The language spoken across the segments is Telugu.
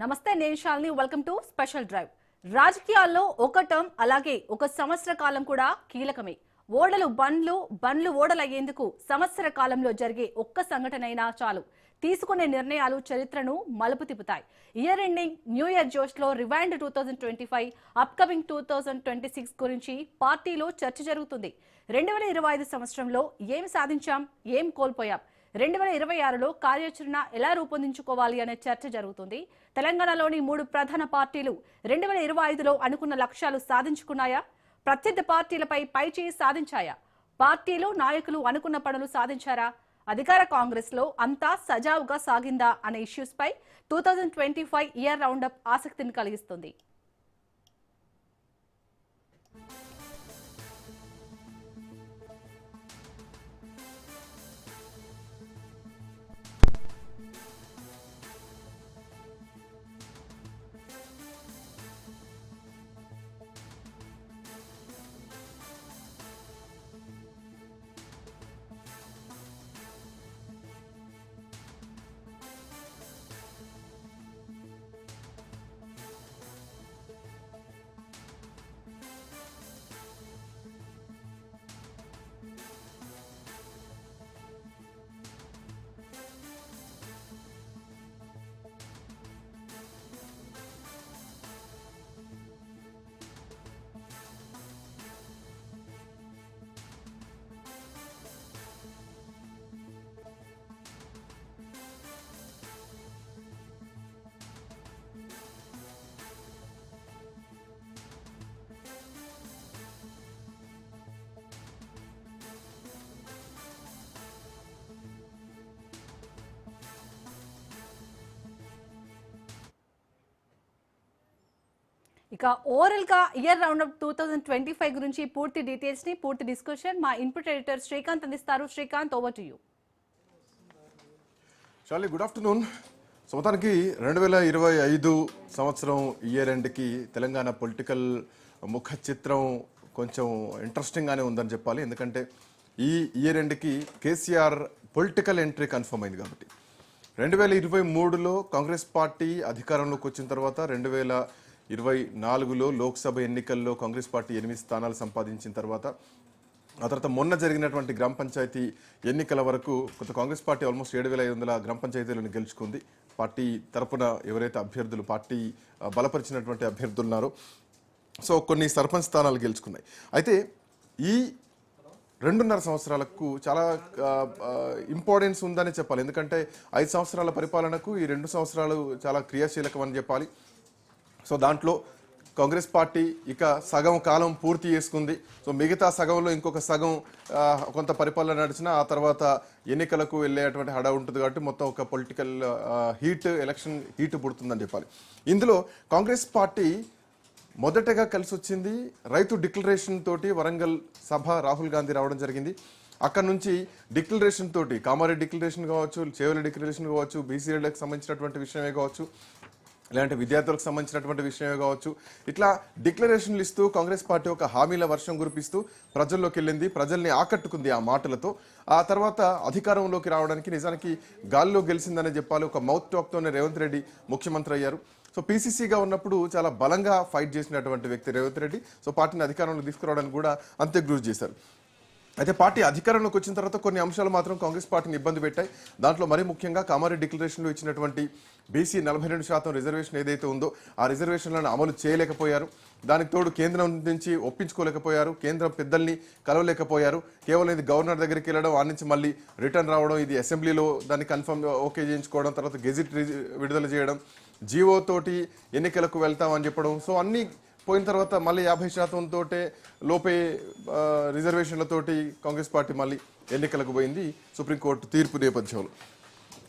నమస్తే, నేను Shalini. Welcome to special drive. రాజకీయాల్లో ఒక టర్మ్ అలాగే ఒక సంవత్సర కాలం కూడా కీలకమే. ఓడలు బండ్లు ఓడలయ్యేందుకు సంవత్సర కాలంలో జరిగే ఒక్క సంఘటనైనా చాలు. తీసుకునే నిర్ణయాలు చరిత్రను మలుపు తిప్పుతాయి. ఇయర్ ఎండింగ్ న్యూ ఇయర్ జోష్లో రివైండ్ 2025, అప్కమింగ్ 2026 గురించి పార్టీలో చర్చ జరుగుతుంది. 2025 సంవత్సరంలో ఏం సాధించాం, ఏం కోల్పోయాం, 2026లో కార్యాచరణ ఎలా రూపొందించుకోవాలి అనే చర్చ జరుగుతుంది. తెలంగాణలోని 3 ప్రధాన పార్టీలు 2025లో అనుకున్న లక్ష్యాలు సాధించుకున్నాయా? ప్రత్యర్థి పార్టీలపై పైచేయి సాధించాయా? పార్టీలు నాయకులు అనుకున్న పనులు సాధించారా? అధికార కాంగ్రెస్ లో అంతా సజావుగా సాగిందా అనే ఇష్యూస్ పై 2025 ఇయర్ రౌండప్ ఆసక్తిని కలిగిస్తుంది. ఇక ఓవరాల్ గా ఇయర్ రౌండ్ అప్ 2025 గురించి పూర్తి డీటెయిల్స్ ని పూర్తి డిస్కషన్ మా ఇన్పుట్ ఎడిటర్ శ్రీకాంత్ అందిస్తారు. Srikanth, over to you. చాలీ, గుడ్ ఆఫ్టర్నూన్. సో మొత్తానికి 2025 సంవత్సరం ఇయర్ ఎండ్కి తెలంగాణ పొలిటికల్ ముఖ చిత్రం కొంచెం ఇంట్రెస్టింగ్గానే ఉందని చెప్పాలి. ఎందుకంటే ఈ ఇయర్ ఎండ్కి కేసీఆర్ పొలిటికల్ ఎంట్రీ కన్ఫర్మ్ అయింది కాబట్టి 2023లో కాంగ్రెస్ పార్టీ అధికారంలోకి వచ్చిన తర్వాత 2024లో లోక్సభ ఎన్నికల్లో కాంగ్రెస్ పార్టీ 8 స్థానాలు సంపాదించిన తర్వాత ఆ తర్వాత మొన్న జరిగినటువంటి గ్రామ పంచాయతీ ఎన్నికల వరకు కొంత కాంగ్రెస్ పార్టీ ఆల్మోస్ట్ 7,500 గ్రామ పంచాయతీలను గెలుచుకుంది. పార్టీ తరపున ఎవరైతే అభ్యర్థులు పార్టీ బలపరిచినటువంటి అభ్యర్థులు ఉన్నారో సో కొన్ని సర్పంచ్ స్థానాలు గెలుచుకున్నాయి. అయితే ఈ 2.5 సంవత్సరాలకు చాలా ఇంపార్టెన్స్ ఉందని చెప్పాలి. ఎందుకంటే 5 సంవత్సరాల పరిపాలనకు ఈ 2 సంవత్సరాలు చాలా క్రియాశీలకం అని చెప్పాలి. సో దాంట్లో కాంగ్రెస్ పార్టీ ఇక సగం కాలం పూర్తి చేసుకుంది. సో మిగతా సగంలో ఇంకొక సగం కొంత పరిపాలన నడిచిన ఆ తర్వాత ఎన్నికలకు వెళ్ళేటువంటి హడా ఉంటుంది కాబట్టి మొత్తం ఒక పొలిటికల్ ఎలక్షన్ హీట్ పుడుతుందని చెప్పాలి. ఇందులో కాంగ్రెస్ పార్టీ మొదటగా కలిసి వచ్చింది రైతు డిక్లరేషన్ తోటి. వరంగల్ సభ రాహుల్ గాంధీ రావడం జరిగింది. అక్కడ నుంచి డిక్లరేషన్ తోటి కామారెడ్డి డిక్లరేషన్ కావచ్చు, చేవెళ్ల డిక్లరేషన్ కావచ్చు, బీసీలకు సంబంధించినటువంటి విషయమే కావచ్చు, ఇలాంటి విద్యార్థులకు సంబంధించినటువంటి విషయమే కావచ్చు, ఇట్లా డిక్లరేషన్లు ఇస్తూ కాంగ్రెస్ పార్టీ ఒక హామీల వర్షం కురిపిస్తూ ప్రజల్లోకి వెళ్ళింది, ప్రజల్ని ఆకట్టుకుంది ఆ మాటలతో. ఆ తర్వాత అధికారంలోకి రావడానికి నిజానికి గాల్లో గెలిచిందనే చెప్పాలి. ఒక మౌత్ టాక్తోనే రేవంత్ రెడ్డి ముఖ్యమంత్రి అయ్యారు. సో పీసీసీగా ఉన్నప్పుడు చాలా బలంగా ఫైట్ చేసినటువంటి వ్యక్తి రేవంత్ రెడ్డి. సో పార్టీని అధికారంలో తీసుకురావడానికి కూడా అంతే కృషి చేశారు. అయితే పార్టీ అధికారంలోకి వచ్చిన తర్వాత కొన్ని అంశాలు మాత్రం కాంగ్రెస్ పార్టీని ఇబ్బంది పెట్టాయి. దాంట్లో మరీ ముఖ్యంగా కామారెడ్డి డిక్లరేషన్లో ఇచ్చినటువంటి బీసీ 42% రిజర్వేషన్ ఏదైతే ఉందో ఆ రిజర్వేషన్లను అమలు చేయలేకపోయారు. దానికి తోడు కేంద్రం నుంచి ఒప్పించుకోలేకపోయారు, కేంద్ర పెద్దల్ని కలవలేకపోయారు. కేవలం ఇది గవర్నర్ దగ్గరికి వెళ్ళడం, ఆ నుంచి మళ్ళీ రిటర్న్ రావడం, ఇది అసెంబ్లీలో దాన్ని కన్ఫర్మ్ ఓకే చేయించుకోవడం, తర్వాత గెజిట్ విడుదల చేయడం, జీవో తోటి ఎన్నికలకు వెళ్తామని చెప్పడం. సో అన్ని పోయిన తర్వాత మళ్ళీ 50% లోపే రిజర్వేషన్లతోటి కాంగ్రెస్ పార్టీ మళ్ళీ ఎన్నికలకు పోయింది సుప్రీంకోర్టు తీర్పు నేపథ్యంలో.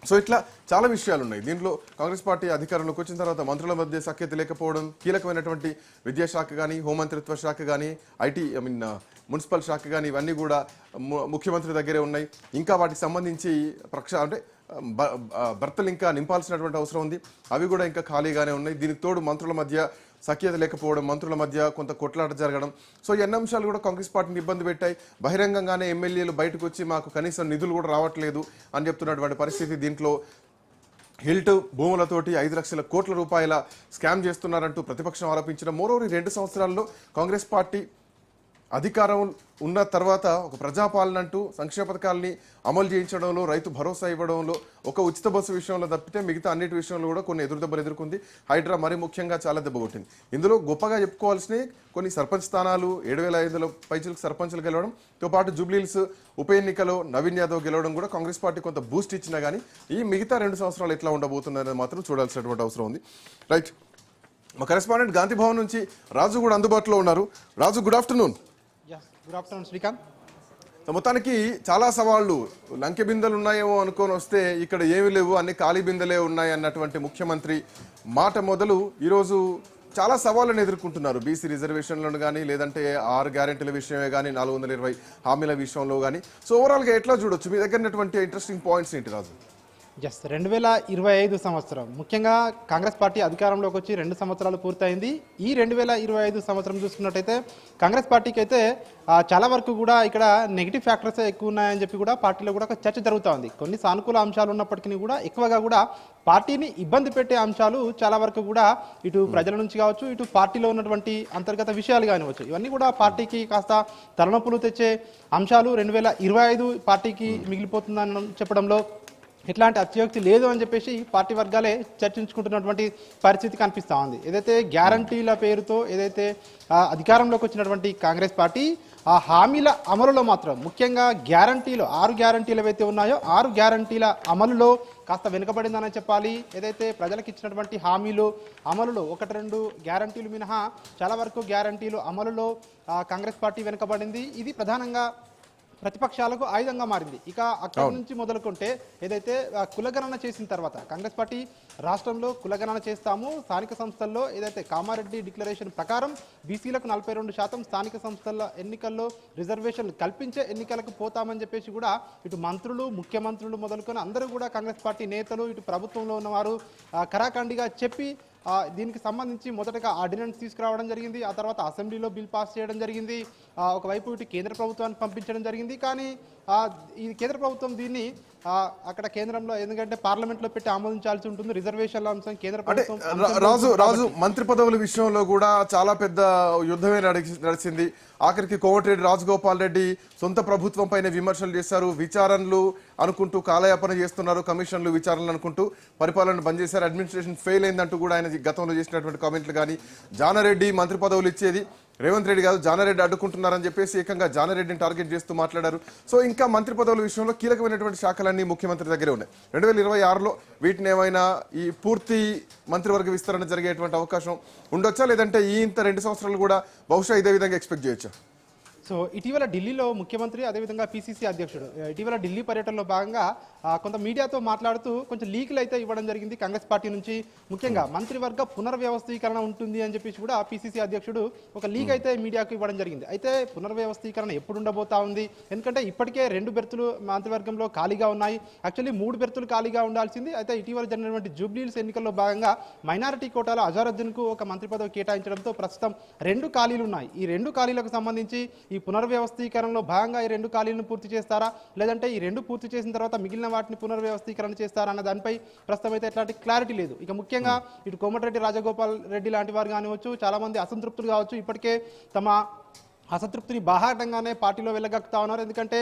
సో ఇట్లా చాలా విషయాలు ఉన్నాయి. దీంట్లో కాంగ్రెస్ పార్టీ అధికారంలోకి వచ్చిన తర్వాత మంత్రుల మధ్య సఖ్యత లేకపోవడం, కీలకమైనటువంటి విద్యాశాఖ కానీ, హోంమంత్రిత్వ శాఖ కానీ, మున్సిపల్ శాఖ కానీ ఇవన్నీ కూడా ముఖ్యమంత్రి దగ్గరే ఉన్నాయి. ఇంకా వాటికి సంబంధించి భర్తలు ఇంకా నింపాల్సినటువంటి అవసరం ఉంది. అవి కూడా ఇంకా ఖాళీగానే ఉన్నాయి. దీనికి తోడు మంత్రుల మధ్య సఖ్యత లేకపోవడం, మంత్రుల మధ్య కొంత కొట్లాట జరగడం. సో ఈ అన్ని అంశాలు కూడా కాంగ్రెస్ పార్టీని ఇబ్బంది పెట్టాయి. బహిరంగంగానే ఎమ్మెల్యేలు బయటకు వచ్చి మాకు కనీసం నిధులు కూడా రావట్లేదు అని చెప్తున్నటువంటి పరిస్థితి. దీంట్లో హిల్ట్ భూములతోటి 5 లక్షల కోట్ల రూపాయల స్కామ్ చేస్తున్నారంటూ ప్రతిపక్షం ఆరోపించిన మరోవరి 2 సంవత్సరాల్లో కాంగ్రెస్ పార్టీ అధికారం ఉన్న తర్వాత ఒక ప్రజాపాలన అంటూ సంక్షేమ పథకాలని అమలు చేయించడంలో, రైతు భరోసా ఇవ్వడంలో, ఒక ఉచిత బస్సు విషయంలో తప్పితే మిగతా అన్నిటి విషయంలో కూడా కొన్ని ఎదురుదెబ్బలు ఎదుర్కొంది. హైడ్రా మరీ ముఖ్యంగా చాలా దెబ్బ కొట్టింది. ఇందులో గొప్పగా చెప్పుకోవాల్సినవి కొన్ని సర్పంచ్ స్థానాలు 7,500 పైచులకు సర్పంచులు గెలవడంతో పాటు జూబ్లీహిల్స్ ఉప ఎన్నికలో నవీన్ యాదవ్ గెలవడం కూడా కాంగ్రెస్ పార్టీ కొంత బూస్ట్ ఇచ్చినా కానీ ఈ మిగతా 2 సంవత్సరాలు ఎట్లా ఉండబోతుందనేది మాత్రం చూడాల్సినటువంటి అవసరం ఉంది. రైట్, మా కరెస్పాండెంట్ గాంధీ భవన్ నుంచి రాజు కూడా అందుబాటులో ఉన్నారు. Raju, good afternoon. Good afternoon Srikanth. మొత్తానికి చాలా సవాళ్లు, లంకె బిందెలు ఉన్నాయేమో అనుకొని వస్తే ఇక్కడ ఏమీ లేవు, అన్ని ఖాళీ బిందెలే ఉన్నాయి అన్నటువంటి ముఖ్యమంత్రి మాట మొదలు ఈరోజు చాలా సవాళ్ళను ఎదుర్కొంటున్నారు. బీసీ రిజర్వేషన్లను కానీ, లేదంటే 6 గ్యారెంటీల విషయమే కానీ, 420 హామీల విషయంలో కానీ. సో ఓవరాల్గా ఎట్లా చూడొచ్చు? మీ దగ్గర ఉన్నటువంటి ఇంట్రెస్టింగ్ పాయింట్స్ ఏంటి రాజు? 2025 సంవత్సరం, ముఖ్యంగా కాంగ్రెస్ పార్టీ అధికారంలోకి వచ్చి 2 సంవత్సరాలు పూర్తయింది. ఈ 2025 సంవత్సరం చూసుకున్నట్టయితే కాంగ్రెస్ పార్టీకి అయితే చాలా వరకు కూడా ఇక్కడ నెగిటివ్ ఫ్యాక్టర్స్ ఎక్కువ ఉన్నాయని చెప్పి కూడా పార్టీలో కూడా ఒక చర్చ జరుగుతూ ఉంది. కొన్ని సానుకూల అంశాలు ఉన్నప్పటికీ కూడా ఎక్కువగా కూడా పార్టీని ఇబ్బంది పెట్టే అంశాలు చాలా వరకు కూడా ఇటు ప్రజల నుంచి కావచ్చు, ఇటు పార్టీలో ఉన్నటువంటి అంతర్గత విషయాలు కానివచ్చు, ఇవన్నీ కూడా పార్టీకి కాస్త తలనొప్పులు తెచ్చే అంశాలు 2025 పార్టీకి మిగిలిపోతుందని చెప్పడంలో ఎట్లాంటి అత్యోక్తి లేదు అని చెప్పేసి పార్టీ వర్గాలే చర్చించుకుంటున్నటువంటి పరిస్థితి కనిపిస్తూ ఉంది. ఏదైతే గ్యారంటీల పేరుతో ఏదైతే అధికారంలోకి వచ్చినటువంటి కాంగ్రెస్ పార్టీ ఆ హామీల అమలులో మాత్రం, ముఖ్యంగా గ్యారంటీలు 6 గ్యారంటీలు ఏవైతే ఉన్నాయో 6 గ్యారంటీల అమలులో కాస్త వెనుకబడిందని చెప్పాలి. ఏదైతే ప్రజలకు ఇచ్చినటువంటి హామీలు అమలులో 1-2 గ్యారంటీలు మినహా చాలా వరకు గ్యారంటీలు అమలులో కాంగ్రెస్ పార్టీ వెనుకబడింది. ఇది ప్రధానంగా ప్రతిపక్షాలకు ఆయుధంగా మారింది. ఇక అక్కడి నుంచి మొదలుకుంటే ఏదైతే కులగణన చేసిన తర్వాత కాంగ్రెస్ పార్టీ రాష్ట్రంలో కులగణన చేస్తాము, స్థానిక సంస్థల్లో ఏదైతే కామారెడ్డి డిక్లరేషన్ ప్రకారం బీసీలకు 42% స్థానిక సంస్థల ఎన్నికల్లో రిజర్వేషన్లు కల్పించే ఎన్నికలకు పోతామని చెప్పేసి కూడా ఇటు మంత్రులు, ముఖ్యమంత్రులు మొదలుకొని అందరూ కూడా కాంగ్రెస్ పార్టీ నేతలు, ఇటు ప్రభుత్వంలో ఉన్నవారు కరాఖండిగా చెప్పి దీనికి సంబంధించి మొదటగా ఆర్డినెన్స్ తీసుకురావడం జరిగింది. ఆ తర్వాత అసెంబ్లీలో బిల్ పాస్ చేయడం జరిగింది. ఒకవైపు ఇటు కేంద్ర ప్రభుత్వానికి పంపించడం జరిగింది. కానీ ఈ కేంద్ర ప్రభుత్వం దీన్ని అక్కడ కేంద్రంలో, ఎందుకంటే పార్లమెంట్లో పెట్టి ఆమోదించాల్సి ఉంటుంది రిజర్వేషన్ల అంశం. కేంద్ర ప్రభుత్వం రాజు మంత్రి పదవుల విషయంలో కూడా చాలా పెద్ద యుద్ధమే నడిచింది. ఆఖరికి కోమటిరెడ్డి రాజగోపాల్ రెడ్డి సొంత ప్రభుత్వం పైన విమర్శలు చేశారు. విచారణలు అనుకుంటూ కాలయాపన చేస్తున్నారు, కమిషన్లు విచారణలు అనుకుంటూ పరిపాలన బంద్ చేశారు. అడ్మినిస్ట్రేషన్ ఫెయిల్ అయిందంటూ కూడా ఆయన గతంలో చేసినటువంటి కామెంట్లు కానీ, జానారెడ్డి మంత్రి పదవులు ఇచ్చేది రేవంత్ రెడ్డి కాదు జానారెడ్డి అడ్డుకుంటున్నారని చెప్పేసి ఏకంగా జానారెడ్డిని టార్గెట్ చేస్తూ మాట్లాడారు. సో ఇంకా మంత్రి పదవుల విషయంలో కీలకమైనటువంటి శాఖలన్నీ ముఖ్యమంత్రి దగ్గరే ఉన్నాయి. 2026లో వీటిని ఏమైనా ఈ పూర్తి మంత్రివర్గ విస్తరణ జరిగేటువంటి అవకాశం ఉండొచ్చా, లేదంటే ఈ ఇంత 2 సంవత్సరాలు కూడా బహుశా ఇదే విధంగా ఎక్స్పెక్ట్ చేయొచ్చా? సో ఇటీవల ఢిల్లీలో ముఖ్యమంత్రి, అదేవిధంగా పిసిసి అధ్యక్షుడు ఇటీవల ఢిల్లీ పర్యటనలో భాగంగా కొంత మీడియాతో మాట్లాడుతూ కొంచెం లీకులు అయితే ఇవ్వడం జరిగింది కాంగ్రెస్ పార్టీ నుంచి. ముఖ్యంగా మంత్రివర్గ పునర్వ్యవస్థీకరణ ఉంటుంది అని చెప్పేసి కూడా పిసిసి అధ్యక్షుడు ఒక లీక్ అయితే మీడియాకు ఇవ్వడం జరిగింది. అయితే పునర్వ్యవస్థీకరణ ఎప్పుడు ఉండబోతా ఉంది? ఎందుకంటే ఇప్పటికే 2 బెర్తులు మంత్రివర్గంలో ఖాళీగా ఉన్నాయి. యాక్చువల్లీ 3 బెర్తులు ఖాళీగా ఉండాల్సింది. అయితే ఇటీవల జరిగినటువంటి జూబ్లీహిల్స్ ఎన్నికల్లో భాగంగా మైనారిటీ కోటాలో అజారుద్దీన్కు ఒక మంత్రి పదవి కేటాయించడంతో ప్రస్తుతం 2 ఖాళీలు ఉన్నాయి. ఈ 2 ఖాళీలకు సంబంధించి ఈ పునర్వ్యవస్థీకరణలో భాగంగా ఈ 2 ఖాళీలను పూర్తి చేస్తారా, లేదంటే ఈ 2 పూర్తి చేసిన తర్వాత మిగిలిన వాటిని పునర్వ్యవస్థీకరణ చేస్తారా అన్న దానిపై ప్రస్తుతం అయితే ఎట్లాంటి క్లారిటీ లేదు. ఇక ముఖ్యంగా ఇటు కోమటిరెడ్డి రాజగోపాల్ రెడ్డి లాంటి వారు కానివచ్చు, చాలా మంది అసంతృప్తులు కావచ్చు, ఇప్పటికే తమ అసంతృప్తిని బాహాటంగానే పార్టీలో వెళ్ళగక్కుతా ఉన్నారు. ఎందుకంటే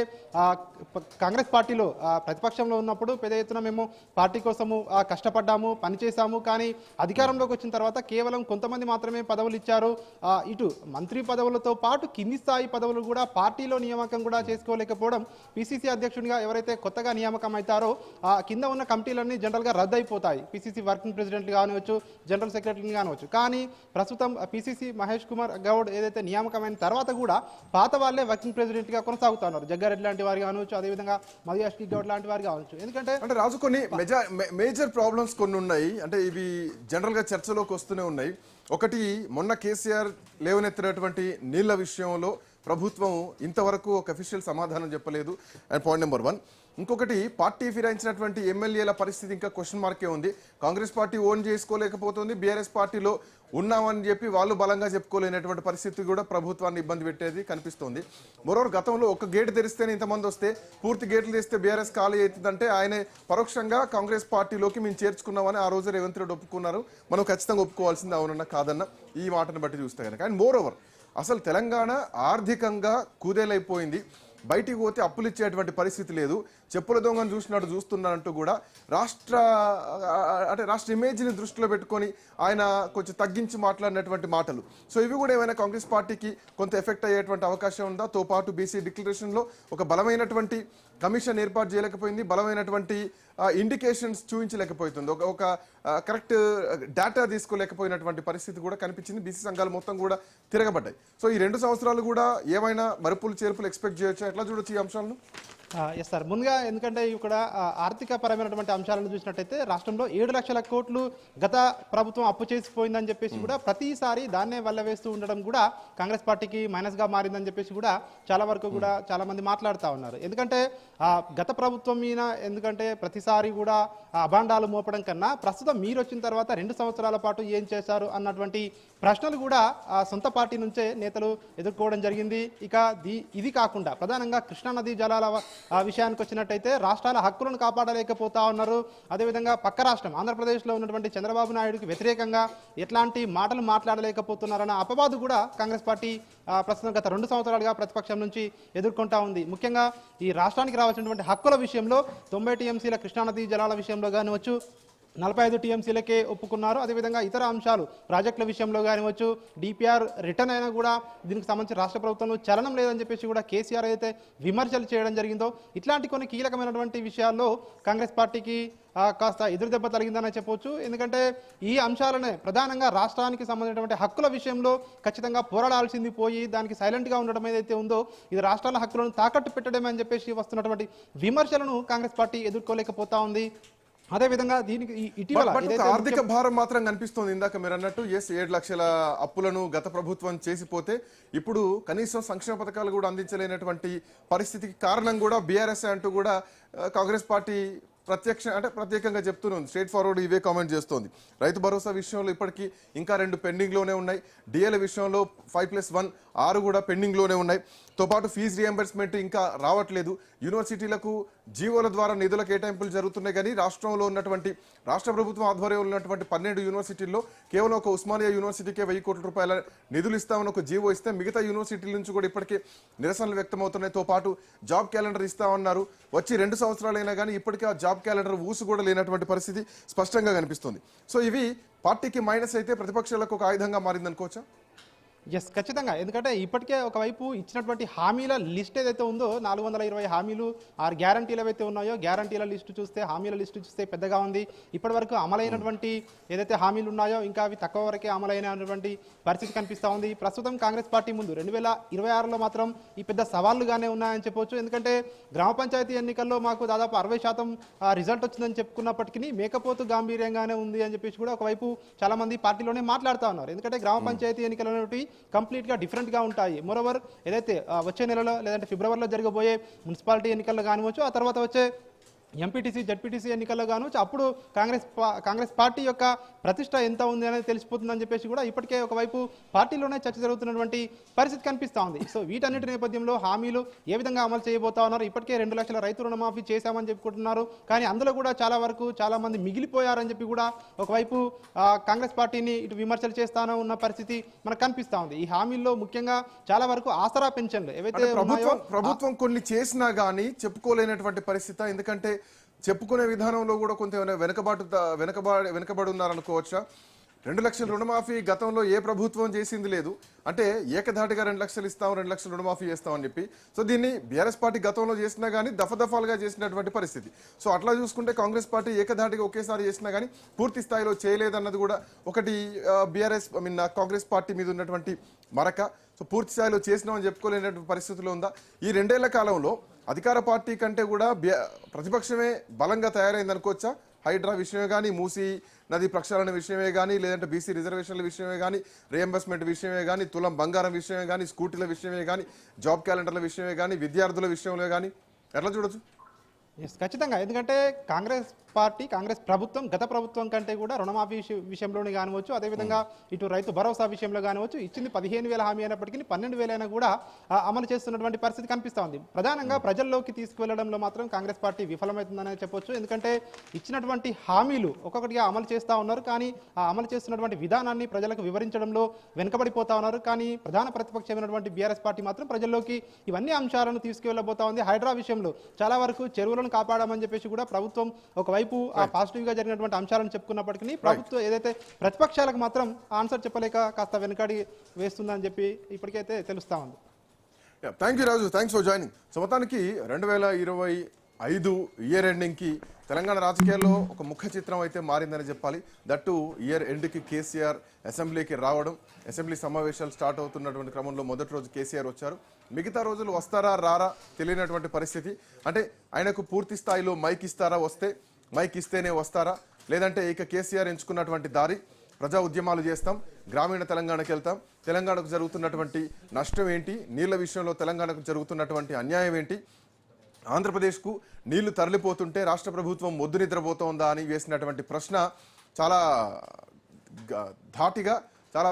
కాంగ్రెస్ పార్టీలో ప్రతిపక్షంలో ఉన్నప్పుడు పెద్ద ఎత్తున మేము పార్టీ కోసము కష్టపడ్డాము, పనిచేశాము. కానీ అధికారంలోకి వచ్చిన తర్వాత కేవలం కొంతమంది మాత్రమే పదవులు ఇచ్చారు. ఇటు మంత్రి పదవులతో పాటు కింది స్థాయి పదవులు కూడా పార్టీలో నియామకం కూడా చేసుకోలేకపోవడం, పిసిసి అధ్యక్షునిగా ఎవరైతే కొత్తగా నియామకం అవుతారో కింద ఉన్న కమిటీలన్నీ జనరల్గా రద్దు అయిపోతాయి. పిసిసి వర్కింగ్ ప్రెసిడెంట్లు కానివచ్చు, జనరల్ సెక్రటరీని కానివచ్చు. కానీ ప్రస్తుతం పిసిసి మహేష్ కుమార్ గౌడ్ ఏదైతే నియామకమైన తర్వాత కూడా పాత వాళ్ళే వర్కింగ్ ప్రెసిడెంట్ గా కొనసాగుతున్నారు. జగ్గారెడ్డి లాంటి వారు కావచ్చు, అదేవిధంగా మధుయాష్కి గౌడ్ లాంటి వారు కావచ్చు. ఎందుకంటే రాజు కొన్ని మేజర్ ప్రాబ్లమ్స్ కొన్ని ఉన్నాయి, అంటే ఇవి జనరల్ గా చర్చలోకి వస్తూనే ఉన్నాయి. ఒకటి, మొన్న కేసీఆర్ లేవనెత్తినటువంటి నీళ్ల విషయంలో ప్రభుత్వం ఇంతవరకు ఒక అఫీషియల్ సమాధానం చెప్పలేదు. అండ్ పాయింట్ నెంబర్ 1, ఇంకొకటి పార్టీ ఫిరాయించినటువంటి ఎమ్మెల్యేల పరిస్థితి ఇంకా క్వశ్చన్ మార్కే ఉంది. కాంగ్రెస్ పార్టీ ఓన్ చేసుకోలేకపోతుంది, బీఆర్ఎస్ పార్టీలో ఉన్నామని చెప్పి వాళ్ళు బలంగా చెప్పుకోలేనటువంటి పరిస్థితి కూడా ప్రభుత్వాన్ని ఇబ్బంది పెట్టేది కనిపిస్తోంది. మరోవర్ గతంలో ఒక గేటు తెరిస్తేనే ఇంతమంది వస్తే పూర్తి గేట్లు తెస్తే బీఆర్ఎస్ ఖాళీ అవుతుందంటే ఆయన పరోక్షంగా కాంగ్రెస్ పార్టీలోకి మేము చేర్చుకున్నామని ఆ రోజు రేవంత్ రెడ్డి ఒప్పుకున్నారు. మనం ఖచ్చితంగా ఒప్పుకోవాల్సింది అవునన్నా కాదన్న ఈ మాటను బట్టి చూస్తే కనుక. అండ్ మోరోవర్ అసలు తెలంగాణ ఆర్థికంగా కుదేలైపోయింది. బయటికి పోతే అప్పులు ఇచ్చేటువంటి పరిస్థితి లేదు. చెప్పుల దొంగను చూసినట్టు చూస్తున్నారంటూ కూడా రాష్ట్ర ఇమేజ్ని దృష్టిలో పెట్టుకొని ఆయన కొంచెం తగ్గించి మాట్లాడినటువంటి మాటలు. సో ఇవి కూడా ఏమైనా కాంగ్రెస్ పార్టీకి కొంత ఎఫెక్ట్ అయ్యేటువంటి అవకాశం ఉందా? తో పాటు బీసీ డిక్లరేషన్లో ఒక బలమైనటువంటి కమిషన్ ఏర్పాటు చేయలేకపోయింది, బలమైనటువంటి ఇండికేషన్స్ చూపించలేకపోతుంది, ఒక కరెక్ట్ డేటా తీసుకోలేకపోయినటువంటి పరిస్థితి కూడా కనిపించింది. బీసీ సంఘాలు మొత్తం కూడా తిరగబడ్డాయి. సో ఈ 2 సంవత్సరాలు కూడా ఏమైనా మరుపులు చేర్పులు ఎక్స్పెక్ట్ చేయొచ్చు? ఎట్లా చూడొచ్చు ఈ అంశాలను? ఎస్ సార్, ముందుగా ఎందుకంటే ఇక్కడ ఆర్థిక పరమైనటువంటి అంశాలను చూసినట్టయితే రాష్ట్రంలో 7 లక్షల కోట్లు గత ప్రభుత్వం అప్పు చేసిపోయిందని చెప్పేసి కూడా ప్రతిసారి దాన్నే వల్లవేస్తూ ఉండడం కూడా కాంగ్రెస్ పార్టీకి మైనస్గా మారిందని చెప్పేసి కూడా చాలా వరకు కూడా చాలా మంది మాట్లాడుతూ ఉన్నారు. ఎందుకంటే గత ప్రభుత్వం మీద ఎందుకంటే ప్రతిసారి కూడా అభాండాలు మోపడం కన్నా ప్రస్తుతం మీరు వచ్చిన తర్వాత 2 సంవత్సరాల పాటు ఏం చేశారు అన్నటువంటి ప్రశ్నలు కూడా సొంత పార్టీ నుంచే నేతలు ఎదుర్కోవడం జరిగింది. ఇక ఇది కాకుండా ప్రధానంగా కృష్ణానదీ జలాల విషయానికి వచ్చినట్టయితే రాష్ట్రాల హక్కులను కాపాడలేకపోతా ఉన్నారు. అదేవిధంగా పక్క రాష్ట్రం ఆంధ్రప్రదేశ్లో ఉన్నటువంటి చంద్రబాబు నాయుడుకి వ్యతిరేకంగా ఎట్లాంటి మాటలు మాట్లాడలేకపోతున్నారన్న అపవాదు కూడా కాంగ్రెస్ పార్టీ ప్రస్తుతం గత 2 సంవత్సరాలుగా ప్రతిపక్షం నుంచి ఎదుర్కొంటా ఉంది. ముఖ్యంగా ఈ రాష్ట్రానికి రావాల్సినటువంటి హక్కుల విషయంలో 90 టీఎంసీల కృష్ణానదీ జలాల విషయంలో కానివచ్చు, 45 టీఎంసీలకే ఒప్పుకున్నారు. అదేవిధంగా ఇతర అంశాలు ప్రాజెక్టుల విషయంలో కానివచ్చు, డిపిఆర్ రిటర్న్ అయినా కూడా దీనికి సంబంధించి రాష్ట్ర ప్రభుత్వంలో చలనం లేదని చెప్పేసి కూడా కేసీఆర్ అయితే విమర్శలు చేయడం జరిగిందో, ఇట్లాంటి కొన్ని కీలకమైనటువంటి విషయాల్లో కాంగ్రెస్ పార్టీకి కాస్త ఎదురుదెబ్బ తగిలిందని చెప్పవచ్చు. ఎందుకంటే ఈ అంశాలనే ప్రధానంగా రాష్ట్రానికి సంబంధించినటువంటి హక్కుల విషయంలో ఖచ్చితంగా పోరాడాల్సింది పోయి దానికి సైలెంట్గా ఉండడం ఏదైతే ఉందో ఇది రాష్ట్రాల హక్కులను తాకట్టు పెట్టడమే అని చెప్పేసి వస్తున్నటువంటి విమర్శలను కాంగ్రెస్ పార్టీ ఎదుర్కోలేకపోతా ఉంది. అదేవిధంగా దీనికి ఇటీవల ఆర్థిక భారం మాత్రం కనిపిస్తుంది. ఇందాక మీరు అన్నట్టు 7 లక్షల అప్పులను గత ప్రభుత్వం చేసిపోతే ఇప్పుడు కనీసం సంక్షేమ పథకాలు కూడా అందించలేనటువంటి పరిస్థితికి కారణం కూడా బీఆర్ఎస్ అంటూ కూడా కాంగ్రెస్ పార్టీ ప్రత్యేకంగా చెప్తూనే స్ట్రేట్ ఫార్వర్డ్ ఇవే కామెంట్ చేస్తోంది. రైతు భరోసా విషయంలో ఇప్పటికీ ఇంకా 2 పెండింగ్లోనే ఉన్నాయి. డిఏల విషయంలో 5+1 6 కూడా పెండింగ్లోనే ఉన్నాయి. తో పాటు ఫీజు రియంబర్స్మెంట్ ఇంకా రావట్లేదు. యూనివర్సిటీలకు జీవోల ద్వారా నిధుల కేటాయింపులు జరుగుతున్నాయి. కానీ రాష్ట్రంలో ఉన్నటువంటి రాష్ట్ర ప్రభుత్వం ఆధ్వర్యంలో ఉన్నటువంటి 12 యూనివర్సిటీల్లో కేవలం ఒక ఉస్మానియా యూనివర్సిటీకే 1000 కోట్ల రూపాయల నిధులు ఇస్తామని ఒక జీవో ఇస్తే మిగతా యూనివర్సిటీల నుంచి కూడా ఇప్పటికే నిరసనలు వ్యక్తమవుతున్నాయి. తో పాటు జాబ్ క్యాలెండర్ ఇస్తామన్నారు. వచ్చి 2 సంవత్సరాలైనా కానీ ఇప్పటికీ ఆ జాబ్ క్యాలెండర్ ఊసు కూడా లేనటువంటి పరిస్థితి స్పష్టంగా కనిపిస్తుంది. సో ఇవి పార్టీకి మైనస్ అయితే ప్రతిపక్షాలకు ఒక ఆయుధంగా మారిందనుకోవచ్చా? ఎస్, ఖచ్చితంగా. ఎందుకంటే ఇప్పటికే ఒకవైపు ఇచ్చినటువంటి హామీల లిస్ట్ ఏదైతే ఉందో 420 హామీలు 6 గ్యారంటీలు ఏవైతే ఉన్నాయో గ్యారంటీల లిస్టు చూస్తే హామీల లిస్టు చూస్తే పెద్దగా ఉంది. ఇప్పటి వరకు అమలైనటువంటి ఏదైతే హామీలు ఉన్నాయో ఇంకా అవి తక్కువ వరకే అమలైనటువంటి పరిస్థితి కనిపిస్తూ ఉంది. ప్రస్తుతం కాంగ్రెస్ పార్టీ ముందు 2026లో మాత్రం ఈ పెద్ద సవాళ్లుగానే ఉన్నాయని చెప్పొచ్చు. ఎందుకంటే గ్రామ పంచాయతీ ఎన్నికల్లో మాకు దాదాపు 60% రిజల్ట్ వచ్చిందని చెప్పుకున్నప్పటికీ మేకపోతు గాంభీర్యంగానే ఉంది అని చెప్పేసి కూడా ఒకవైపు చాలా మంది పార్టీలోనే మాట్లాడుతూ ఉన్నారు. ఎందుకంటే గ్రామ పంచాయతీ ఎన్నికలు అనేవి కంప్లీట్గా డిఫరెంట్గా ఉంటాయి. మోరోవర్ ఏదైతే వచ్చే నెలలో లేదంటే ఫిబ్రవరిలో జరగబోయే మున్సిపాలిటీ ఎన్నికల్లో కానివచ్చు, ఆ తర్వాత వచ్చే ఎంపీటీసీ జడ్పీటీసీ ఎన్నికల్లో కావచ్చు అప్పుడు కాంగ్రెస్ పార్టీ యొక్క ప్రతిష్ట ఎంత ఉంది అనేది తెలిసిపోతుందని చెప్పేసి కూడా ఇప్పటికే ఒకవైపు పార్టీలోనే చర్చ జరుగుతున్నటువంటి పరిస్థితి కనిపిస్తూ ఉంది. సో వీటన్నిటి నేపథ్యంలో హామీలు ఏ విధంగా అమలు చేయబోతా ఉన్నారు? ఇప్పటికే 2 లక్షల రైతు రుణమాఫీ చేశామని చెప్పుకుంటున్నారు. కానీ అందులో కూడా చాలా వరకు చాలా మంది మిగిలిపోయారని చెప్పి కూడా ఒకవైపు కాంగ్రెస్ పార్టీని ఇటు విమర్శలు చేస్తానో ఉన్న పరిస్థితి మనకు కనిపిస్తూ ఉంది. ఈ హామీల్లో ముఖ్యంగా చాలా వరకు ఆసరా పెన్షన్లు ఏవైతే ప్రభుత్వం కొన్ని చేసినా కానీ చెప్పుకోలేనటువంటి పరిస్థితి. ఎందుకంటే చెప్పుకునే విధానంలో కూడా కొంత వెనకబడి ఉన్నారనుకోవచ్చా? 2 లక్షల రుణమాఫీ గతంలో ఏ ప్రభుత్వం చేసింది లేదు. అంటే ఏకధాటిగా 2 లక్షలు ఇస్తాం, 2 లక్షల రుణమాఫీ చేస్తామని చెప్పి. సో దీన్ని బీఆర్ఎస్ పార్టీ గతంలో చేసినా కానీ దఫాలుగా చేసినటువంటి పరిస్థితి. సో అట్లా చూసుకుంటే కాంగ్రెస్ పార్టీ ఏకధాటిగా ఒకేసారి చేసినా కానీ పూర్తి స్థాయిలో చేయలేదన్నది కూడా ఒకటి కాంగ్రెస్ పార్టీ మీద ఉన్నటువంటి మరక. సో పూర్తి స్థాయిలో చేసినామని చెప్పుకోలేనటువంటి పరిస్థితుల్లో ఉందా? ఈ 2 ఏళ్ల కాలంలో అధికార పార్టీ కంటే కూడా ప్రతిపక్షమే బలంగా తయారైంది అనుకోవచ్చా? హైడ్రా విషయమే కానీ, మూసీ నది ప్రక్షాళన విషయమే కానీ, లేదంటే బీసీ రిజర్వేషన్ల విషయమే కానీ, రియంబర్స్మెంట్ విషయమే కానీ, తులం బంగారం విషయమే కానీ, స్కూటీల విషయమే కానీ, జాబ్ క్యాలెండర్ల విషయమే కానీ, విద్యార్థుల విషయంలో కానీ ఎట్లా చూడొచ్చు? ఖచ్చితంగా. ఎందుకంటే కాంగ్రెస్ పార్టీ, కాంగ్రెస్ ప్రభుత్వం గత ప్రభుత్వం కంటే కూడా రుణమాఫీ విషయంలోనే కానివచ్చు, అదేవిధంగా ఇటు రైతు భరోసా విషయంలో కానివచ్చు, ఇచ్చింది 15,000 హామీ అయినప్పటికీ 12,000 అయినా కూడా అమలు చేస్తున్నటువంటి పరిస్థితి కనిపిస్తూ ఉంది. ప్రధానంగా ప్రజల్లోకి తీసుకువెళ్లడంలో మాత్రం కాంగ్రెస్ పార్టీ విఫలమవుతుందనే చెప్పొచ్చు. ఎందుకంటే ఇచ్చినటువంటి హామీలు ఒక్కొక్కటిగా అమలు చేస్తూ ఉన్నారు, కానీ ఆ అమలు చేస్తున్నటువంటి విధానాన్ని ప్రజలకు వివరించడంలో వెనుకబడిపోతా ఉన్నారు. కానీ ప్రధాన ప్రతిపక్షమైనటువంటి బీఆర్ఎస్ పార్టీ మాత్రం ప్రజల్లోకి ఇవన్నీ అంశాలను తీసుకువెళ్ళబోతా ఉంది. హైడ్రా విషయంలో చాలా వరకు చెరువులను కాపాడామని చెప్పేసి కూడా ప్రభుత్వం ఒకవైపు ఆ పాజిటివ్ గా జరిగినటువంటి అంశాలను చెప్పుకున్నప్పటికీ ప్రభుత్వం ఏదైతే ప్రతిపక్షాలకు మాత్రం ఆన్సర్ చెప్పలేక కాస్త వెనకడి వేస్తుందని చెప్పి ఇప్పటికైతే తెలుస్తా ఉంది. Thank you Raju, thanks for joining. So మొత్తానికి 2025 ఇయర్ ఎండింగ్ కి తెలంగాణ రాజకీయాల్లో ఒక ముఖ్య చిత్రం అయితే మారిందని చెప్పాలి. దట్టు ఇయర్ ఎండ్కి కేసీఆర్ అసెంబ్లీకి రావడం, అసెంబ్లీ సమావేశాలు స్టార్ట్ అవుతున్నటువంటి క్రమంలో మొదటి రోజు కేసీఆర్ వచ్చారు. మిగతా రోజులు వస్తారా రారా తెలియనటువంటి పరిస్థితి. అంటే ఆయనకు పూర్తి స్థాయిలో మైక్ ఇస్తారా, వస్తే మైక్ ఇస్తేనే వస్తారా, లేదంటే ఇక కేసీఆర్ ఎంచుకున్నటువంటి దారి ప్రజా ఉద్యమాలు చేస్తాం, గ్రామీణ తెలంగాణకు వెళ్తాం, తెలంగాణకు జరుగుతున్నటువంటి నష్టం ఏంటి, నీళ్ల విషయంలో తెలంగాణకు జరుగుతున్నటువంటి అన్యాయం ఏంటి, ఆంధ్రప్రదేశ్కు నీళ్లు తరలిపోతుంటే రాష్ట్ర ప్రభుత్వం మొద్దు నిద్రపోతోందా అని వేసినటువంటి ప్రశ్న చాలా ధాటిగా, చాలా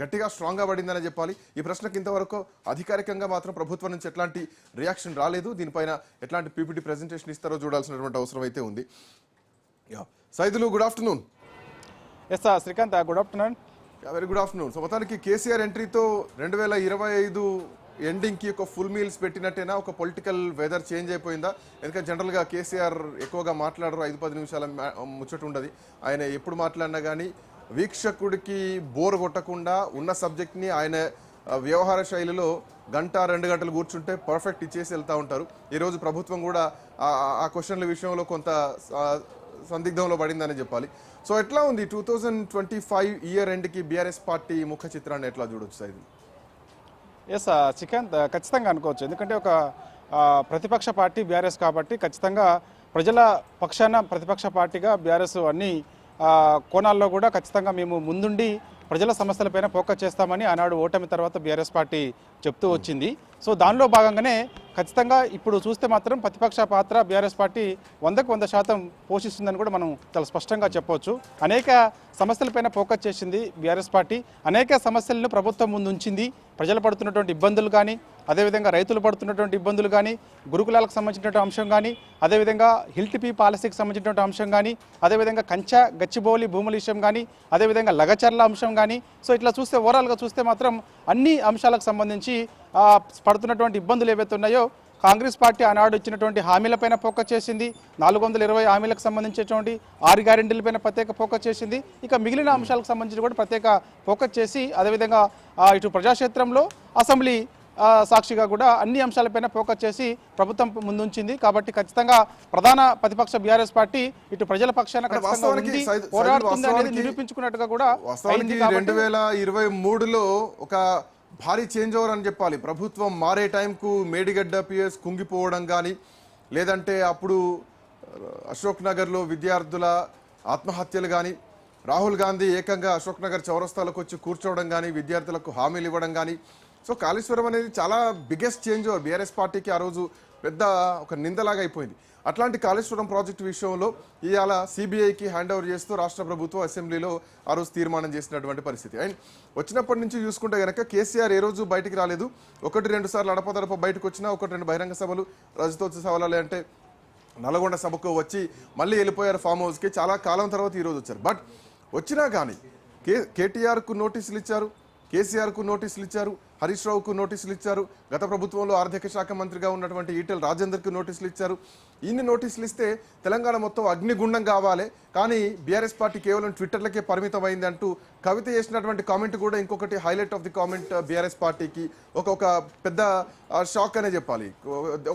గట్టిగా స్ట్రాంగ్గా పడిందని చెప్పాలి. ఈ ప్రశ్నకు ఇంతవరకు అధికారికంగా మాత్రం ప్రభుత్వం నుంచి ఎట్లాంటి రియాక్షన్ రాలేదు. దీనిపైన ఎట్లాంటి పీపీటీ ప్రెజెంటేషన్ ఇస్తారో చూడాల్సినటువంటి అవసరం అయితే ఉంది. Saidulu, good afternoon. Yes sir, Srikanth, good afternoon. Very good afternoon. So మొత్తానికి కేసీఆర్ ఎంట్రీతో 2025 ఎండింగ్కి ఒక ఫుల్ మీల్స్ పెట్టినట్టేనా, ఒక పొలిటికల్ వెదర్ చేంజ్ అయిపోయిందా? ఎందుకంటే జనరల్గా కేసీఆర్ ఎక్కువగా మాట్లాడరు, 5-10 నిమిషాల ముచ్చట ఉండదు. ఆయన ఎప్పుడు మాట్లాడినా కానీ వీక్షకుడికి బోర్ కొట్టకుండా ఉన్న సబ్జెక్ట్ని ఆయన వ్యవహార శైలిలో 1-2 గంటలు కూర్చుంటే పర్ఫెక్ట్ ఇచ్చేసి వెళ్తూ ఉంటారు. ఈరోజు ప్రభుత్వం కూడా ఆ క్వశ్చన్ల విషయంలో కొంత సందిగ్ధంలో పడిందని చెప్పాలి. సో ఎట్లా ఉంది 2025 ఇయర్ ఎండ్కి బీఆర్ఎస్ పార్టీ ముఖ చిత్రాన్ని ఎట్లా చూడొచ్చు సైదు? ఎస్ శ్రీకాంత్, ఖచ్చితంగా అనుకోవచ్చు. ఎందుకంటే ఒక ప్రతిపక్ష పార్టీ బీఆర్ఎస్ కాబట్టి ఖచ్చితంగా ప్రజల పక్షాన ప్రతిపక్ష పార్టీగా బీఆర్ఎస్ అన్ని కోణాల్లో కూడా ఖచ్చితంగా మేము ముందుండి ప్రజల సమస్యలపైన ఫోకస్ చేస్తామని ఆనాడు ఓటమి తర్వాత బీఆర్ఎస్ పార్టీ చెప్తూ వచ్చింది. సో దానిలో భాగంగానే ఖచ్చితంగా ఇప్పుడు చూస్తే మాత్రం ప్రతిపక్ష పాత్ర బీఆర్ఎస్ పార్టీ 100% పోషిస్తుందని కూడా మనం చాలా స్పష్టంగా చెప్పవచ్చు. అనేక సమస్యలపైన ఫోకస్ చేసింది బీఆర్ఎస్ పార్టీ. అనేక సమస్యలను ప్రభుత్వం ముందు ఉంచింది. ప్రజలు పడుతున్నటువంటి ఇబ్బందులు కానీ, అదేవిధంగా రైతులు పడుతున్నటువంటి ఇబ్బందులు కానీ, గురుకులాలకు సంబంధించినటువంటి అంశం కానీ, అదేవిధంగా హిల్ టిపి పాలసీకి సంబంధించినటువంటి అంశం కానీ, అదేవిధంగా కంచా గచ్చిబౌలి భూముల విషయం కానీ, అదేవిధంగా లగచర్ల అంశం కానీ. సో ఇట్లా చూస్తే ఓవరాల్గా చూస్తే మాత్రం అన్ని అంశాలకు సంబంధించి పడుతున్నటువంటి ఇబ్బందులు ఏవైతే ఉన్నాయో కాంగ్రెస్ పార్టీ ఆనాడు ఇచ్చినటువంటి హామీలపైన ఫోకస్ చేసింది. 420 హామీలకు సంబంధించినటువంటి 6 గ్యారెంటీలపైన ప్రత్యేక ఫోకస్ చేసింది. ఇక మిగిలిన అంశాలకు సంబంధించి కూడా ప్రత్యేక ఫోకస్ చేసి, అదేవిధంగా ఇటు ప్రజాక్షేత్రంలో అసెంబ్లీ సాక్షిగా కూడా అన్ని అంశాలపైన ఫోకస్ చేసి ప్రభుత్వం ముందుంచింది. కాబట్టి ఖచ్చితంగా ప్రధాన ప్రతిపక్ష బీఆర్ఎస్ పార్టీ ఇటు ప్రజల పక్షాన పోరాడుతుంది అనేది నిరూపించుకున్నట్టుగా కూడా 2023లో ఒక భారీ చేంజ్ ఓవర్ అని చెప్పాలి. ప్రభుత్వం మారే టైంకు మేడిగడ్డ పిఎస్ కుంగిపోవడం కానీ, లేదంటే అప్పుడు అశోక్ నగర్లో విద్యార్థుల ఆత్మహత్యలు కానీ, రాహుల్ గాంధీ ఏకంగా అశోక్ నగర్ చౌరస్తాలకు వచ్చి కూర్చోవడం కానీ, విద్యార్థులకు హామీలు ఇవ్వడం కానీ. సో కాళేశ్వరం అనేది చాలా బిగ్గెస్ట్ చేంజ్ ఓవర్ బీఆర్ఎస్ పార్టీకి. ఆ రోజు పెద్ద ఒక నిందలాగా అయిపోయింది. అట్లాంటి కాళేశ్వరం ప్రాజెక్టు విషయంలో ఇవాళ సిబిఐకి హ్యాండ్ ఓవర్ చేస్తూ రాష్ట్ర ప్రభుత్వం అసెంబ్లీలో ఆ రోజు తీర్మానం చేసినటువంటి పరిస్థితి. అండ్ వచ్చినప్పటి నుంచి చూసుకుంటే కనుక కేసీఆర్ ఏ రోజు బయటికి రాలేదు. 1-2 సార్లు అడపదడప బయటకు వచ్చినా, 1-2 బహిరంగ సభలు, రజతోత్సవ సభలు అంటే నల్గొండ సభకు వచ్చి మళ్ళీ వెళ్ళిపోయారు ఫామ్ హౌస్కి. చాలా కాలం తర్వాత ఈరోజు వచ్చారు. బట్ వచ్చినా కానీ కేటీఆర్కు నోటీసులు ఇచ్చారు, కేసీఆర్కు నోటీసులు ఇచ్చారు, హరీష్ రావుకు నోటీసులు ఇచ్చారు, గత ప్రభుత్వంలో ఆర్థిక శాఖ మంత్రిగా ఉన్నటువంటి ఈటెల రాజేందర్కు నోటీసులు ఇచ్చారు. ఇన్ని నోటీసులు ఇస్తే తెలంగాణ మొత్తం అగ్నిగుండం కావాలి, కానీ బీఆర్ఎస్ పార్టీ కేవలం ట్విట్టర్లకే పరిమితం అయింది అంటూ కవిత చేసినటువంటి కామెంట్ కూడా ఇంకొకటి highlight of the comment BRS పార్టీకి ఒక పెద్ద షాక్ అనే చెప్పాలి,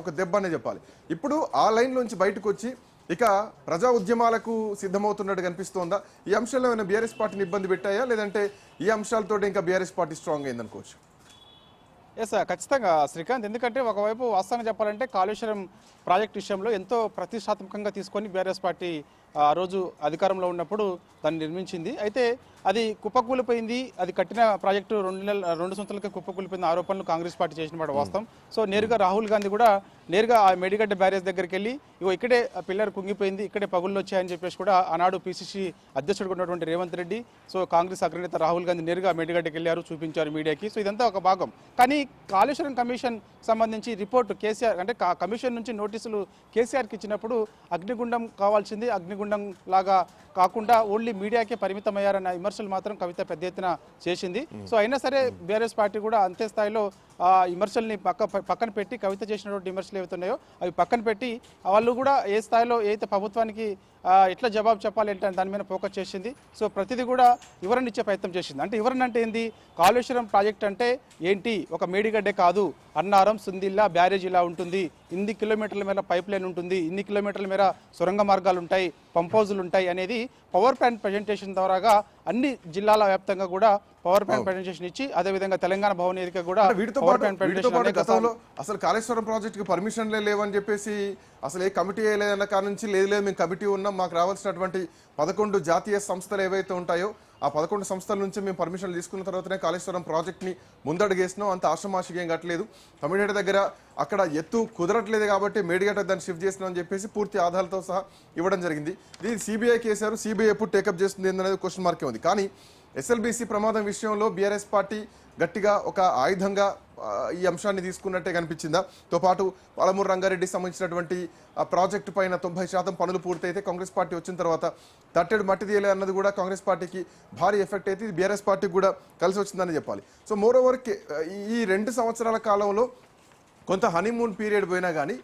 ఒక దెబ్బ అనే చెప్పాలి. ఇప్పుడు ఆ లైన్లోంచి బయటకు వచ్చి ఇక ప్రజా ఉద్యమాలకు సిద్ధమవుతున్నట్టు కనిపిస్తోందా? ఈ అంశాల్లో ఏమైనా బీఆర్ఎస్ పార్టీని ఇబ్బంది పెట్టాయా, లేదంటే ఈ అంశాలతో ఇంకా బీఆర్ఎస్ పార్టీ స్ట్రాంగ్ అయిందనుకోవచ్చు? ఎస్ ఖచ్చితంగా శ్రీకాంత్. ఎందుకంటే ఒకవైపు వాస్తవంగా చెప్పాలంటే కాళేశ్వరం ప్రాజెక్ట్ విషయంలో ఎంతో ప్రతిష్టాత్మకంగా తీసుకొని బీఆర్ఎస్ పార్టీ ఆ రోజు అధికారంలో ఉన్నప్పుడు దాన్ని నిర్మించింది. అయితే అది కుప్పకూలిపోయింది. అది కట్టిన ప్రాజెక్టు 2 సంవత్సరాలకే కుప్పకూలిపోయిన ఆరోపణలు కాంగ్రెస్ పార్టీ చేసిన మాట వాస్తవం. సో నేరుగా రాహుల్ గాంధీ కూడా నేరుగా ఆ మేడిగడ్డ బ్యారేజ్ దగ్గరికి వెళ్ళి ఇగో ఇక్కడే పిల్లర్ కుంగిపోయింది, ఇక్కడే పగుళ్ళు వచ్చాయని చెప్పేసి కూడా ఆనాడు పిసిసి అధ్యక్షుడు ఉన్నటువంటి రేవంత్ రెడ్డి, సో కాంగ్రెస్ అగ్రనేత రాహుల్ గాంధీ నేరుగా మేడిగడ్డకి వెళ్ళారు, చూపించారు మీడియాకి. సో ఇదంతా ఒక భాగం. కానీ కాళేశ్వరం కమిషన్ సంబంధించి రిపోర్టు కేసీఆర్ అంటే కమిషన్ నుంచి నోటీసులు కేసీఆర్కి ఇచ్చినప్పుడు అగ్నిగుండం కావాల్సింది అగ్నిగుండం లాగా కాకుండా ఓన్లీ మీడియాకే పరిమితమయ్యారన్న విమర్శలు మాత్రం కవిత పెద్ద ఎత్తున చేసింది. సో అయినా సరే బీఆర్ఎస్ పార్టీ కూడా అంతే స్థాయిలో విమర్శల్ని పక్కన పెట్టి కవిత చేసినటువంటి విమర్శలు ఏవైతున్నాయో అవి పక్కన పెట్టి వాళ్ళు కూడా ఏ స్థాయిలో అయితే ప్రభుత్వానికి ఎట్లా జవాబు చెప్పాలి అంటే దాని మీద ఫోకస్ చేసింది. సో ప్రతిదీ కూడా వివరణ ఇచ్చే ప్రయత్నం చేసింది. అంటే వివరణ అంటే ఏంది, కాళేశ్వరం ప్రాజెక్ట్ అంటే ఏంటి, ఒక మేడిగడ్డే కాదు, అన్నారం సుందిల్లా బ్యారేజ్ ఇలా ఉంటుంది, ఇన్ని కిలోమీటర్ల మేర పైప్ లైన్ ఉంటుంది, ఇన్ని కిలోమీటర్ల మేర సొరంగ మార్గాలు ఉంటాయి, పంప్ హౌజులు ఉంటాయి అనేది పవర్ పాయింట్ ప్రజెంటేషన్ ద్వారాగా అన్ని జిల్లాల వ్యాప్తంగా కూడా పవర్ పాయింట్ ప్రజెంటేషన్ ఇచ్చి అదేవిధంగా తెలంగాణ భవన్ వేదిక కూడా వీటితో పాటు గతంలో అసలు కాళేశ్వరం ప్రాజెక్టుకి పర్మిషన్లే లేవని చెప్పేసి అసలు ఏ కమిటీ వేయలేదన్న కారణం నుంచి లేదు మేము కమిటీ ఉన్నాం, మాకు రావాల్సినటువంటి 11 జాతీయ సంస్థలు ఏవైతే ఉంటాయో ఆ 11 సంస్థల నుంచి మేము పర్మిషన్లు తీసుకున్న తర్వాతనే కాళేశ్వరం ప్రాజెక్ట్ని ముందడుగేసినాం, అంత ఆషమాషిగా ఏం కట్టలేదు. తమిళనాడు దగ్గర అక్కడ ఎత్తు కుదరట్లేదు కాబట్టి మేడిగడ్డ దాన్ని షిఫ్ట్ చేసినాం అని చెప్పేసి పూర్తి ఆధారాలతో సహా ఇవ్వడం జరిగింది. ఇది సిబిఐ కేసారు, సిబిఐ ఎప్పుడు టేకప్ చేస్తుంది ఏందనేది క్వశ్చన్ మార్కే ఉంది. కానీ ఎస్ఎల్బీసీ ప్రమాదం విషయంలో బీఆర్ఎస్ పార్టీ గట్టిగా ఒక ఆయుధంగా ఈ అంశాన్ని తీసుకున్నట్టే కనిపించిందా? తో పాటు పాలమూరు రంగారెడ్డికి సంబంధించినటువంటి ఆ ప్రాజెక్టు పైన 90% పనులు పూర్తయితే కాంగ్రెస్ పార్టీ వచ్చిన తర్వాత తట్టెడు మట్టి తీయలే అన్నది కూడా కాంగ్రెస్ పార్టీకి భారీ ఎఫెక్ట్ అయితే ఇది బీఆర్ఎస్ పార్టీకి కూడా కలిసి వచ్చిందని చెప్పాలి. సో మోర్ ఓవర్ ఈ 2 సంవత్సరాల కాలంలో కొంత హనీమూన్ పీరియడ్ పోయినా కానీ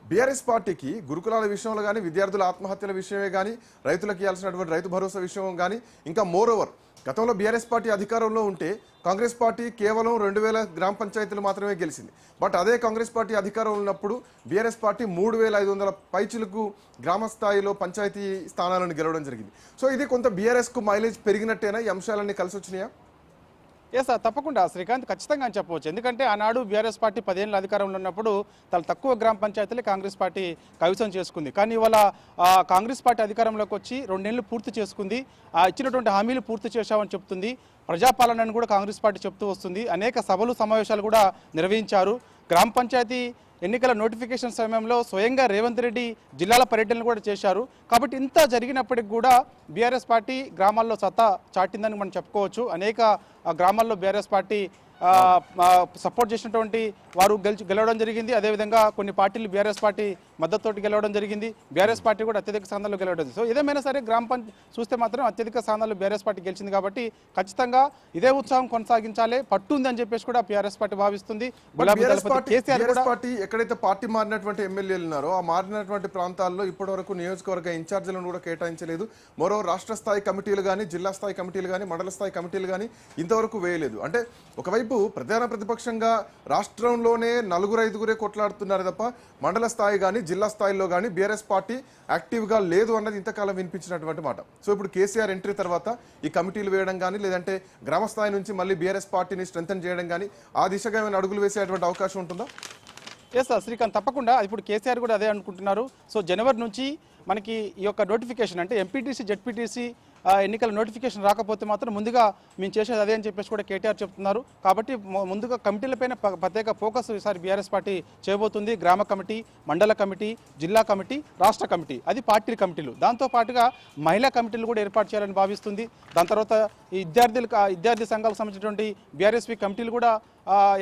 బీఆర్ఎస్ పార్టీకి గురుకులాల విషయంలో కానీ విద్యార్థుల ఆత్మహత్యల విషయమే కానీ రైతులకు ఇవ్వాల్సినటువంటి రైతు భరోసా విషయం కానీ ఇంకా మోర్ ఓవర్ గతంలో బీఆర్ఎస్ పార్టీ అధికారంలో ఉంటే కాంగ్రెస్ పార్టీ కేవలం 2000 గ్రామ పంచాయతీలు మాత్రమే గెలిచింది. బట్ అదే కాంగ్రెస్ పార్టీ అధికారంలో ఉన్నప్పుడు బీఆర్ఎస్ పార్టీ 3500 పైచులకు గ్రామ స్థాయిలో పంచాయతీ స్థానాలను గెలవడం జరిగింది. సో ఇది కొంత బీఆర్ఎస్కు మైలేజ్ పెరిగినట్టేనా? ఈ అంశాలన్నీ కలిసి వచ్చినాయా? ఎస్ సార్, తప్పకుండా శ్రీకాంత్, ఖచ్చితంగా అని చెప్పవచ్చు. ఎందుకంటే ఆనాడు బీఆర్ఎస్ పార్టీ 10 ఏళ్ళ అధికారంలో ఉన్నప్పుడు చాలా తక్కువ గ్రామ పంచాయతీలే కాంగ్రెస్ పార్టీ కైవసం చేసుకుంది. కానీ ఇవాళ కాంగ్రెస్ పార్టీ అధికారంలోకి వచ్చి 2 ఏళ్ళు పూర్తి చేసుకుంది, ఇచ్చినటువంటి హామీలు పూర్తి చేశామని చెప్తుంది. ప్రజాపాలనను కూడా కాంగ్రెస్ పార్టీ చెప్తూ వస్తుంది. అనేక సభలు సమావేశాలు కూడా నిర్వహించారు. గ్రామ పంచాయతీ ఎన్నికల నోటిఫికేషన్ సమయంలో స్వయంగా రేవంత్ రెడ్డి జిల్లాల పర్యటనలు కూడా చేశారు. కాబట్టి ఇంత జరిగినప్పటికి కూడా బీఆర్ఎస్ పార్టీ గ్రామాల్లో సత్తా చాటిందని మనం చెప్పుకోవచ్చు. అనేక గ్రామాల్లో బీఆర్ఎస్ పార్టీ సపోర్ట్ చేసినటువంటి వారు గెలవడం జరిగింది. అదేవిధంగా కొన్ని పార్టీలు బీఆర్ఎస్ పార్టీ మద్దతుతోటి గెలవడం జరిగింది. బీఆర్ఎస్ పార్టీ కూడా అత్యధిక స్థానాల్లో గెలవడం. సో ఏదేమైనా సరే చూస్తే మాత్రం అత్యధిక స్థానాల్లో బీఆర్ఎస్ పార్టీ గెలిచింది. కాబట్టి ఖచ్చితంగా ఇదే ఉత్సాహం కొనసాగించాలి, పట్టుంది అని చెప్పేసి కూడా బీఆర్ఎస్ పార్టీ భావిస్తుంది. పార్టీ ఎక్కడైతే పార్టీ మారినటువంటి ఎమ్మెల్యేలు ఉన్నారో ఆ మారినటువంటి ప్రాంతాల్లో ఇప్పటివరకు నియోజకవర్గ ఇన్ఛార్జీలను కూడా కేటాయించలేదు. మరో రాష్ట్ర స్థాయి కమిటీలు కానీ, జిల్లా స్థాయి కమిటీలు కానీ, మండల స్థాయి కమిటీలు కానీ ఇంతవరకు వేయలేదు. అంటే ఒకవైపు ప్రధాన ప్రతిపక్షంగా రాష్ట్రంలోనే 4-5 కొట్లాడుతున్నారు తప్ప మండల స్థాయి కానీ జిల్లా స్థాయిలో కానీ బీఆర్ఎస్ పార్టీ యాక్టివ్గా లేదు అన్నది ఇంతకాలం వినిపించినటువంటి మాట. సో ఇప్పుడు కేసీఆర్ ఎంట్రీ తర్వాత ఈ కమిటీలు వేయడం కానీ లేదంటే గ్రామ స్థాయి నుంచి మళ్ళీ బీఆర్ఎస్ పార్టీని స్ట్రెంథన్ చేయడం కానీ ఆ దిశగా ఏమైనా అడుగులు వేసేటువంటి అవకాశం ఉంటుందా? ఎస్ సార్, శ్రీకాంత్, తప్పకుండా. ఇప్పుడు కేసీఆర్ కూడా అదే అనుకుంటున్నారు. సో జనవరి నుంచి మనకి ఈ యొక్క నోటిఫికేషన్ అంటే ఎంపీటీసీ జెడ్పీటీసీ ఎన్నికల నోటిఫికేషన్ రాకపోతే మాత్రం ముందుగా మేము చేసేది అదే అని చెప్పేసి కూడా కేటీఆర్ చెప్తున్నారు. కాబట్టి ముందుగా కమిటీలపైన ప్రత్యేక ఫోకస్ ఈసారి బీఆర్ఎస్ పార్టీ చేయబోతుంది. గ్రామ కమిటీ, మండల కమిటీ, జిల్లా కమిటీ, రాష్ట్ర కమిటీ, అది పార్టీ కమిటీలు. దాంతోపాటుగా మహిళా కమిటీలు కూడా ఏర్పాటు చేయాలని భావిస్తుంది. దాని తర్వాత ఈ విద్యార్థి సంఘాలకు సంబంధించినటువంటి బీఆర్ఎస్పీ కమిటీలు కూడా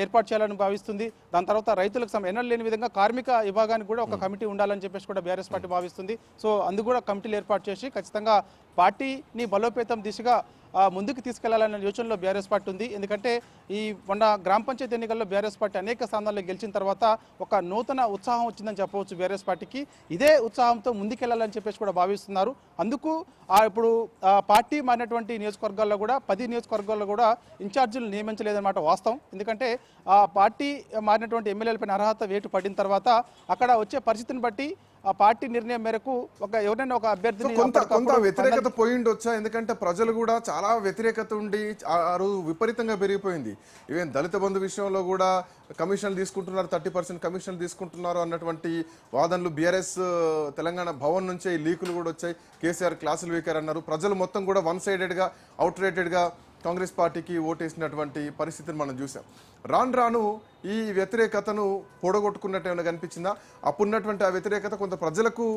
ఏర్పాటు చేయాలని భావిస్తుంది. దాని తర్వాత రైతులకు ఎన్నడూ లేని విధంగా కార్మిక విభాగానికి కూడా ఒక కమిటీ ఉండాలని చెప్పేసి కూడా బీఆర్ఎస్ పార్టీ భావిస్తుంది. సో అందుకు కూడా కమిటీలు ఏర్పాటు చేసి ఖచ్చితంగా పార్టీని బలోపేతం దిశగా ముందుకు తీసుకెళ్లాలనే యోచనలో బీఆర్ఎస్ పార్టీ ఉంది. ఎందుకంటే ఈ మొన్న గ్రామ పంచాయతీ ఎన్నికల్లో బీఆర్ఎస్ పార్టీ అనేక స్థానాల్లో గెలిచిన తర్వాత ఒక నూతన ఉత్సాహం వచ్చిందని చెప్పవచ్చు బీఆర్ఎస్ పార్టీకి. ఇదే ఉత్సాహంతో ముందుకెళ్లాలని చెప్పేసి కూడా భావిస్తున్నారు. అందుకు ఇప్పుడు పార్టీ మారినటువంటి నియోజకవర్గాల్లో కూడా 10 నియోజకవర్గాల్లో కూడా ఇన్ఛార్జీలు నియమించలేదన్నమాట వాస్తవం. ఎందుకంటే పార్టీ మారినటువంటి ఎమ్మెల్యేలపైన అర్హత వేటు పడిన తర్వాత అక్కడ వచ్చే పరిస్థితిని బట్టి ఆ పార్టీ నిర్ణయం మేరకు ఎవరైనా ఒక అభ్యర్థిని కొంత అప్పటికప్పుడు వ్యతిరేకత పోయిండొచ్చా? ఎందుకంటే ప్రజలు కూడా చాలా వ్యతిరేకత ఉండి ఆ రోజు విపరీతంగా పెరిగిపోయింది. ఈవెన్ దళిత బంధు విషయంలో కూడా కమిషన్లు తీసుకుంటున్నారు, 30% కమిషన్లు తీసుకుంటున్నారు అన్నటువంటి వాదనలు బీఆర్ఎస్ తెలంగాణ భవన్ నుంచే ఈ లీకులు కూడా వచ్చాయి. కేసీఆర్ క్లాసులు వీకారు అన్నారు. ప్రజలు మొత్తం కూడా వన్ సైడెడ్గా అవుట్రేటెడ్గా కాంగ్రెస్ పార్టీకి ఓటేసినటువంటి పరిస్థితిని మనం చూసాం. రాను రాను ఈ వ్యతిరేకతను పొడగొట్టుకున్నట్టు ఏమైనా కనిపించిందా? అప్పుడున్నటువంటి ఆ వ్యతిరేకత కొంత ప్రజలకు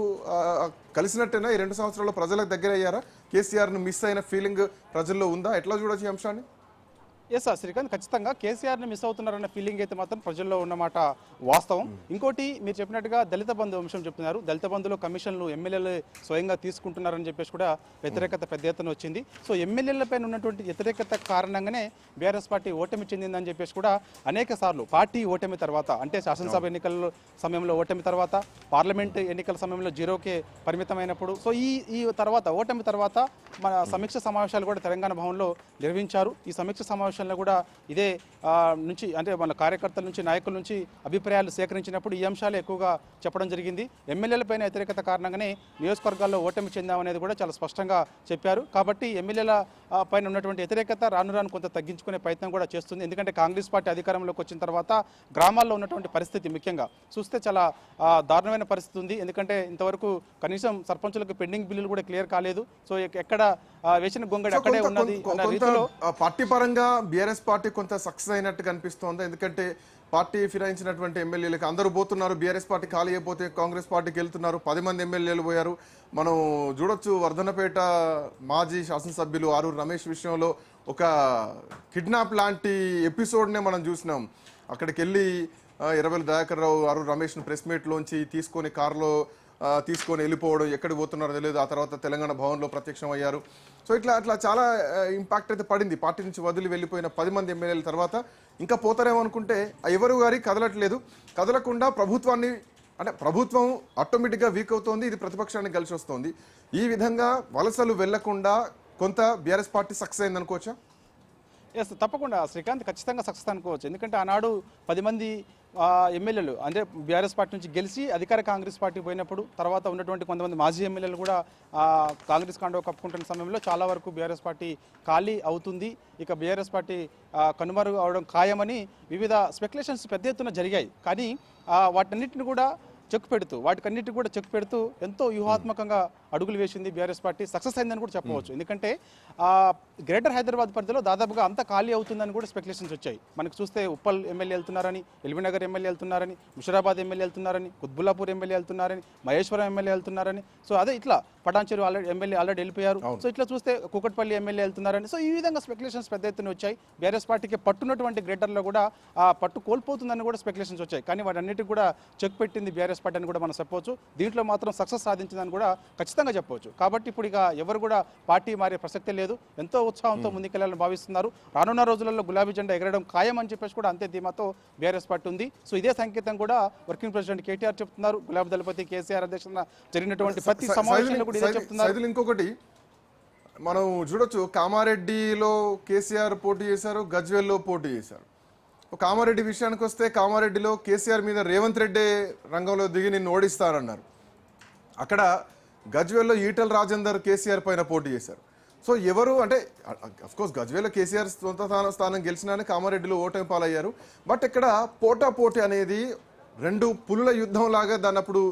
కలిసినట్టేనా? ఈ 2 సంవత్సరాల్లో ప్రజలకు దగ్గర అయ్యారా? కేసీఆర్ను మిస్ అయిన ఫీలింగ్ ప్రజల్లో ఉందా? ఎట్లా చూడొచ్చు ఈ అంశాన్ని? ఎస్ శ్రీకాంత్, ఖచ్చితంగా కేసీఆర్ని మిస్ అవుతున్నారన్న ఫీలింగ్ అయితే మాత్రం ప్రజల్లో ఉన్నమాట వాస్తవం. ఇంకోటి మీరు చెప్పినట్టుగా దళిత బంధు అంశం చెప్తున్నారు. దళిత బంధులో కమిషన్లు ఎమ్మెల్యేలు స్వయంగా తీసుకుంటున్నారని చెప్పేసి కూడా వ్యతిరేకత పెద్ద ఎత్తున వచ్చింది. సో ఎమ్మెల్యేలపైన ఉన్నటువంటి వ్యతిరేకత కారణంగానే బీఆర్ఎస్ పార్టీ ఓటమి చెందిందని చెప్పేసి కూడా అనేక సార్లు పార్టీ ఓటమి తర్వాత, అంటే శాసనసభ ఎన్నికల సమయంలో ఓటమి తర్వాత, పార్లమెంట్ ఎన్నికల సమయంలో 0కే పరిమితమైనప్పుడు, సో ఈ తర్వాత ఓటమి తర్వాత మన సమీక్ష సమావేశాలు కూడా తెలంగాణ భవన్లో నిర్వహించారు. ఈ సమీక్ష సమావేశాల్లో కూడా ఇదే నుంచి, అంటే మన కార్యకర్తల నుంచి, నాయకుల నుంచి అభిప్రాయాలు సేకరించినప్పుడు ఈ అంశాలు ఎక్కువగా చెప్పడం జరిగింది. ఎమ్మెల్యేలపైన వ్యతిరేకత కారణంగానే నియోజకవర్గాల్లో ఓటమి చెందామనేది కూడా చాలా స్పష్టంగా చెప్పారు. కాబట్టి ఎమ్మెల్యేల పైన ఉన్నటువంటి వ్యతిరేకత రాను రాను కొంత తగ్గించుకునే ప్రయత్నం కూడా చేస్తుంది. ఎందుకంటే కాంగ్రెస్ పార్టీ అధికారంలోకి వచ్చిన తర్వాత గ్రామాల్లో ఉన్నటువంటి పరిస్థితి ముఖ్యంగా చూస్తే చాలా దారుణమైన పరిస్థితి ఉంది. ఎందుకంటే ఇంతవరకు కనీసం సర్పంచులకు పెండింగ్ బిల్లులు కూడా క్లియర్ కాలేదు. సో ఎక్కడ వేసిన గొంగడి అక్కడే ఉన్నది అన్న రీతిలో పార్టీ పరంగా బీఆర్ఎస్ పార్టీ కొంత సక్సెస్ అయినట్టు కనిపిస్తోంది. ఎందుకంటే పార్టీ ఫిరాయించినటువంటి ఎమ్మెల్యేలకు అందరూ పోతున్నారు. బీఆర్ఎస్ పార్టీ ఖాళీ అయిపోతే కాంగ్రెస్ పార్టీకి వెళ్తున్నారు. 10 మంది ఎమ్మెల్యేలు పోయారు. మనం చూడొచ్చు, వర్ధనపేట మాజీ శాసనసభ్యులు ఆరూరు రమేష్ విషయంలో ఒక కిడ్నాప్ లాంటి ఎపిసోడ్నే మనం చూసినాం. అక్కడికి వెళ్ళి ఎర్రబెల్లి దయాకర్ రావు ఆరూరు రమేష్ను ప్రెస్ మీట్లోంచి తీసుకొని కారులో తీసుకొని వెళ్ళిపోవడం, ఎక్కడికి పోతున్నారో తెలియదు. ఆ తర్వాత తెలంగాణ భవన్లో ప్రత్యక్షం అయ్యారు. సో ఇట్లా చాలా ఇంపాక్ట్ అయితే పడింది. పార్టీ నుంచి వదిలి వెళ్ళిపోయిన 10 మంది ఎమ్మెల్యేల తర్వాత ఇంకా పోతారేమో అనుకుంటే ఎవరు గారి కదలట్లేదు. కదలకుండా ప్రభుత్వాన్ని, అంటే ప్రభుత్వం ఆటోమేటిక్గా వీక్ అవుతోంది. ఇది ప్రతిపక్షానికి కలిసి వస్తుంది. ఈ విధంగా వలసలు వెళ్లకుండా కొంత బీఆర్ఎస్ పార్టీ సక్సెస్ అయింది అనుకోవచ్చా? ఎస్, తప్పకుండా శ్రీకాంత్, ఖచ్చితంగా సక్సెస్ అనుకోవచ్చు. ఎందుకంటే ఆనాడు 10 మంది ఎమ్మెల్యేలు అంటే బీఆర్ఎస్ పార్టీ నుంచి గెలిచి అధికార కాంగ్రెస్ పార్టీ పోయినప్పుడు, తర్వాత ఉన్నటువంటి కొంతమంది మాజీ ఎమ్మెల్యేలు కూడా కాంగ్రెస్ కాండో కప్పుకుంటున్న సమయంలో చాలా వరకు బీఆర్ఎస్ పార్టీ ఖాళీ అవుతుంది, ఇక బీఆర్ఎస్ పార్టీ కనుమరుగు అవడం ఖాయమని వివిధ స్పెక్యులేషన్స్ పెద్ద ఎత్తున జరిగాయి. కానీ వాటన్నిటిని కూడా వాటికన్నిటికి కూడా చెక్ పెడుతూ ఎంతో వ్యూహాత్మకంగా అడుగులు వేసింది బీఆర్ఎస్ పార్టీ. సక్సెస్ అయిందని కూడా చెప్పవచ్చు. ఎందుకంటే గ్రేటర్ హైదరాబాద్ పరిధిలో దాదాపుగా అంతా ఖాళీ అవుతుందని కూడా స్పెక్యులేషన్స్ వచ్చాయి. మనకు చూస్తే ఉప్పల్ ఎమ్మెల్యే వెళ్తున్నారని, ఎల్బీనగర్ ఎమ్మెల్యే వెళ్తున్నారని, ముషిరాబాద్ ఎమ్మెల్యే వెళ్తున్నారని, కుత్బుల్లాపూర్ ఎమ్మెల్యే వెళ్తున్నారని, మహేశ్వరం ఎమ్మెల్యే వెళ్తున్నారని, సో అదే ఇట్లా పటాన్చెరు ఎమ్మెల్యే ఆల్రెడీ వెళ్ళిపోయారు. సో ఇట్లా చూస్తే కూకట్పల్లి ఎమ్మెల్యే వెళ్తున్నారని, సో ఈ విధంగా స్పెక్యులేషన్స్ పెద్ద ఎత్తున వచ్చాయి. బీఆర్ఎస్ పార్టీకి పట్టున్నటువంటి గ్రేటర్లో కూడా ఆ పట్టు కోల్పోతుందని కూడా స్పెక్యులేషన్స్ వచ్చాయి. కానీ వాటన్నిటికి కూడా చెక్ పెట్టింది బీఆర్ఎస్ పార్టీ అని కూడా మనం చెప్పవచ్చు. దీంట్లో మాత్రం సక్సెస్ సాధించిందని కూడా ఖచ్చితంగా చెప్పవచ్చు. కాబట్టి ఇప్పుడు ఇక ఎవరు కూడా పార్టీ మారే ప్రసక్తే లేదు. ఎంతో ఉత్సాహంతో ముందుకెళ్లాలని భావిస్తున్నారు. రానున్న రోజులలో గులాబీ జెండా ఎగరడం ఖాయం అని చెప్పేసి కూడా అంతే ధీమాతో బీఆర్ఎస్ పార్టీ ఉంది. సో ఇదే సంకేతం కూడా వర్కింగ్ ప్రెసిడెంట్ కేటీఆర్ చెప్తున్నారు. గులాబీ దళపతి కేసీఆర్ అధ్యక్షతన జరిగినటువంటి ప్రతి సమావేశంలో కూడా ఇదే చెప్తున్నారు. ఇంకొకటి మనం చూడొచ్చు, కామారెడ్డిలో కేసీఆర్ పోటీ చేశారు, గజ్వేల్లో పోటీ చేశారు. కామారెడ్డి విషయానికి వస్తే కామారెడ్డిలో కేసీఆర్ మీద రేవంత్ రెడ్డి రంగంలో దిగి నిన్ను ఓడిస్తారన్నారు. అక్కడ గజ్వేల్లో ఈటల రాజేందర్ కేసీఆర్ పైన పోటీ చేశారు. సో ఎవరు అంటే అఫ్కోర్స్ గజ్వేల్లో కేసీఆర్ సొంత స్థానం గెలిచినానే కామారెడ్డిలో ఓటమి పాలయ్యారు. బట్ ఇక్కడ పోటీ అనేది 2 పులుల యుద్ధం లాగా దాన్ని అప్పుడు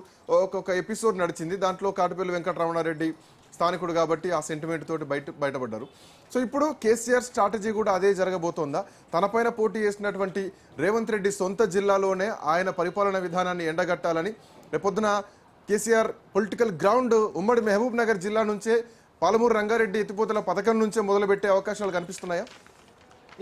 ఒక ఎపిసోడ్ నడిచింది. దాంట్లో కాటుపల్లి వెంకటరమణారెడ్డి స్థానికుడు కాబట్టి ఆ సెంటిమెంట్ తోటి బయటపడ్డారు. సో ఇప్పుడు కేసీఆర్ స్ట్రాటజీ కూడా అదే జరగబోతోందా? తనపైన పోటీ చేసినటువంటి రేవంత్ రెడ్డి సొంత జిల్లాలోనే ఆయన పరిపాలన విధానాన్ని ఎండగట్టాలని రేపొద్దున కేసీఆర్ పొలిటికల్ గ్రౌండ్ ఉమ్మడి మహబూబ్ నగర్ జిల్లా నుంచే పాలమూరు రంగారెడ్డి ఎత్తిపోతల పథకం నుంచే మొదలుపెట్టే అవకాశాలు కనిపిస్తున్నాయా?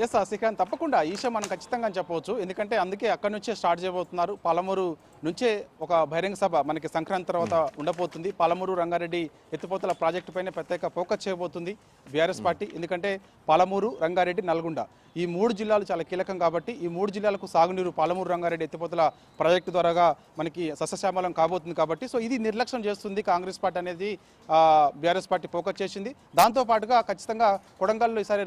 ఎస్ శ్రీకాంత్, తప్పకుండా ఈ విషయం మనం ఖచ్చితంగా చెప్పవచ్చు. ఎందుకంటే అందుకే అక్కడి నుంచే స్టార్ట్ చేయబోతున్నారు. పాలమూరు నుంచే ఒక బహిరంగ సభ మనకి సంక్రాంతి తర్వాత ఉండబోతుంది. పాలమూరు రంగారెడ్డి ఎత్తిపోతల ప్రాజెక్టు పైన ప్రత్యేక ఫోకస్ చేయబోతుంది బీఆర్ఎస్ పార్టీ. ఎందుకంటే పాలమూరు, రంగారెడ్డి, నల్గొండ ఈ 3 జిల్లాలు చాలా కీలకం కాబట్టి ఈ 3 జిల్లాలకు సాగునీరు పాలమూరు రంగారెడ్డి ఎత్తిపోతల ప్రాజెక్టు ద్వారాగా మనకి సస్యశ్యామలం కాబోతుంది. కాబట్టి సో ఇది నిర్లక్ష్యం చేస్తుంది కాంగ్రెస్ పార్టీ అనేది బీఆర్ఎస్ పార్టీ ఫోకస్ చేసింది. దాంతోపాటుగా ఖచ్చితంగా కొడంగల్లో ఈసారి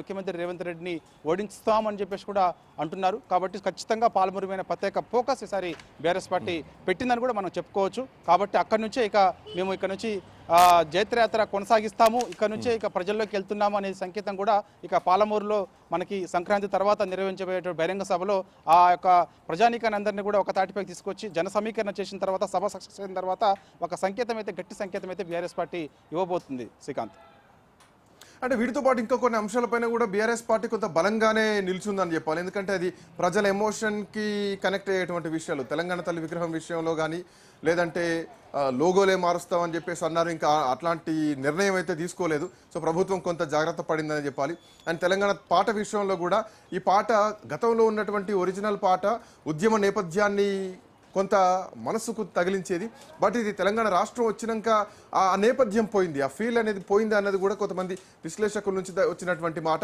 ముఖ్యమంత్రి రేవంత్ రెడ్డి పార్టీని ఓడించుతామని చెప్పేసి కూడా అంటున్నారు. కాబట్టి ఖచ్చితంగా పాలమూరు మీద ప్రత్యేక ఫోకస్ ఈసారి బీఆర్ఎస్ పార్టీ పెట్టిందని కూడా మనం చెప్పుకోవచ్చు. కాబట్టి అక్కడి నుంచే మేము ఇక్కడ నుంచి జైత్రయాత్ర కొనసాగిస్తాము, ఇక్కడ నుంచే ప్రజల్లోకి వెళ్తున్నాము అనే సంకేతం కూడా పాలమూరులో మనకి సంక్రాంతి తర్వాత నిర్వహించబోయే బహిరంగ సభలో ఆ యొక్క ప్రజానీకాన్ని అందరినీ కూడా ఒక తాటిపైకి తీసుకొచ్చి జన సమీకరణ చేసిన తర్వాత సభ సక్సెస్ అయిన తర్వాత ఒక సంకేతం అయితే గట్టి సంకేతం అయితే బీఆర్ఎస్ పార్టీ ఇవ్వబోతుంది. శ్రీకాంత్, అంటే వీటితో పాటు ఇంకా కొన్ని అంశాలపైన కూడా బీఆర్ఎస్ పార్టీ కొంత బలంగానే నిలిచిందని చెప్పాలి. ఎందుకంటే అది ప్రజల ఎమోషన్కి కనెక్ట్ అయ్యేటువంటి విషయాలు. తెలంగాణ తల్లి విగ్రహం విషయంలో కానీ, లేదంటే లోగోలే మారుస్తామని చెప్పేసి అన్నారు. ఇంకా అట్లాంటి నిర్ణయం అయితే తీసుకోలేదు. సో ప్రభుత్వం కొంత జాగ్రత్త పడిందని చెప్పాలి. అండ్ తెలంగాణ పాట విషయంలో కూడా ఈ పాట గతంలో ఉన్నటువంటి ఒరిజినల్ పాట ఉద్యమ నేపథ్యాన్ని కొంత మనసుకు తగిలించేది. బట్ ఇది తెలంగాణ రాష్ట్రం వచ్చినాక ఆ నేపథ్యం పోయింది, ఆ ఫీల్ అనేది పోయింది అన్నది కూడా కొంతమంది విశ్లేషకుల నుంచి వచ్చినటువంటి మాట.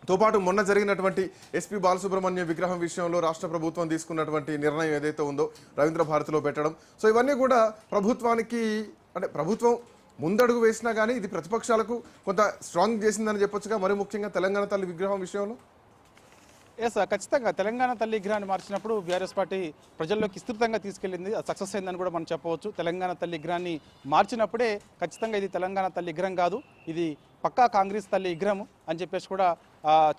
తో పాటు మొన్న జరిగినటువంటి ఎస్పీ బాలసుబ్రహ్మణ్యం విగ్రహం విషయంలో రాష్ట్ర ప్రభుత్వం తీసుకున్నటువంటి నిర్ణయం ఏదైతే ఉందో రవీంద్ర భారతిలో పెట్టడం, సో ఇవన్నీ కూడా ప్రభుత్వానికి, అంటే ప్రభుత్వం ముందడుగు వేసినా కానీ ఇది ప్రతిపక్షాలకు కొంత స్ట్రాంగ్ చేసిందని చెప్పొచ్చుగా. మరి ముఖ్యంగా తెలంగాణ తల్లి విగ్రహం విషయంలో ఖచ్చితంగా తెలంగాణ తల్లి విగ్రహాన్ని మార్చినప్పుడు బీఆర్ఎస్ పార్టీ ప్రజల్లోకి విస్తృతంగా తీసుకెళ్లింది, సక్సెస్ అయిందని కూడా మనం చెప్పవచ్చు. తెలంగాణ తల్లి విగ్రహాన్ని మార్చినప్పుడే ఖచ్చితంగా ఇది తెలంగాణ తల్లి విగ్రహం కాదు, ఇది పక్కా కాంగ్రెస్ తల్లి విగ్రహం అని చెప్పేసి కూడా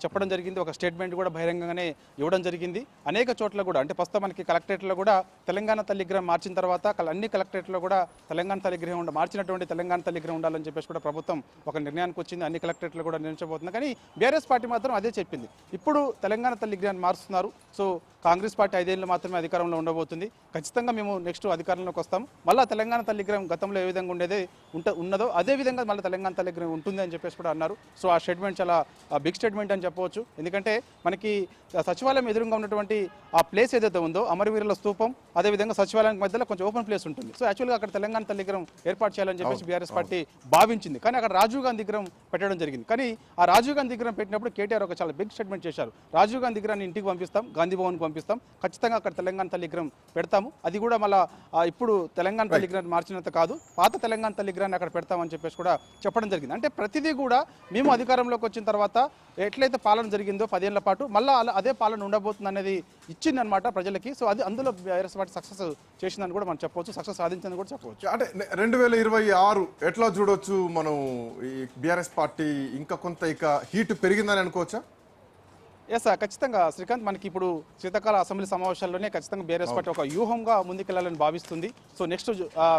చెప్పడం జరిగింది. ఒక స్టేట్మెంట్ కూడా బహిరంగంగానే ఇవ్వడం జరిగింది. అనేక చోట్ల కూడా, అంటే ప్రస్తుతం మనకి కలెక్టరేట్లో కూడా తెలంగాణ తల్లి విగ్రహం మార్చిన తర్వాత అన్ని కలెక్టరేట్లో కూడా తెలంగాణ తల్లి విగ్రహం మార్చినటువంటి తెలంగాణ తల్లి విగ్రహం ఉండాలని చెప్పేసి కూడా ప్రభుత్వం ఒక నిర్ణయానికి వచ్చింది. అన్ని కలెక్టరేట్లో కూడా నిర్ణయించబోతుంది. కానీ బీఆర్ఎస్ పార్టీ మాత్రం అదే చెప్పింది, ఇప్పుడు తెలంగాణ తల్లి విగ్రహాన్ని మారుస్తున్నారు, సో కాంగ్రెస్ పార్టీ 5 ఏళ్ళు మాత్రమే అధికారంలో ఉండబోతుంది, ఖచ్చితంగా మేము నెక్స్ట్ అధికారంలోకి వస్తాం, మళ్ళీ తెలంగాణ తల్లి విగ్రహం గతంలో ఏ విధంగా ఉన్నదో అదే విధంగా మళ్ళీ తెలంగాణ తల్లి విగ్రహం ఉంటుంది అని చెప్పేసి కూడా అన్నారు. సో ఆ స్టేట్మెంట్ చాలా బిగ్ స్టేట్మెంట్ అని చెప్పవచ్చు. ఎందుకంటే మనకి సచివాలయం ఎదురుగా ఉన్నటువంటి ఆ ప్లేస్ ఏదైతే ఉందో అమరవీరుల స్తూపం, అదేవిధంగా సచివాలయం మధ్యలో కొంచెం ఓపెన్ ప్లేస్ ఉంటుంది. సో యాక్చువల్గా అక్కడ తెలంగాణ తల్లి విగ్రహం ఏర్పాటు చేయాలని చెప్పేసి బీఆర్ఎస్ పార్టీ భావించింది. కానీ అక్కడ రాజీవ్ గాంధీ విగ్రహం పెట్టడం జరిగింది. కానీ ఆ రాజీవ్ గాంధీ విగ్రహం పెట్టినప్పుడు కేటీఆర్ ఒక చాలా బిగ్ స్టేట్మెంట్ చేశారు, రాజీవ్ గాంధీ విగ్రహాన్ని ఇంటికి పంపిస్తాం, గాంధీ భవన్కి పంపిస్తాం, ఖచ్చితంగా అక్కడ తెలంగాణ తల్లి విగ్రహం పెడతాము, అది కూడా మళ్ళీ ఇప్పుడు తెలంగాణ తల్లి విగ్రహాన్ని మార్చినంత కాదు, పాత తెలంగాణ తల్లి విగ్రహాన్ని అక్కడ పెడతామని చెప్పేసి కూడా చెప్పడం జరిగింది. అంటే ప్రతిదీ కూడా మేము అధికారంలోకి వచ్చిన తర్వాత ఎట్లయితే పాలన జరిగిందో 10 ఏళ్ల పాటు మళ్ళీ అదే పాలన ఉండబోతుంది అనేది ఇచ్చిందనమాట ప్రజలకి. సో అది అందులో బీఆర్ఎస్ పార్టీ సక్సెస్ చేసిందని కూడా మనం చెప్పవచ్చు, సక్సెస్ సాధించిందని కూడా చెప్పవచ్చు. అంటే 2026 ఎట్లా చూడొచ్చు మనం? ఈ బీఆర్ఎస్ పార్టీ ఇంకా కొంత హీట్ పెరిగిందని అనుకోవచ్చా? ఖచ్చితంగా శ్రీకాంత్, మనకి ఇప్పుడు శీతాకాల అసెంబ్లీ సమావేశాల్లోనే ఖచ్చితంగా బీఆర్ఎస్ పార్టీ ఒక వ్యూహంగా ముందుకెళ్లాలని భావిస్తుంది. సో నెక్స్ట్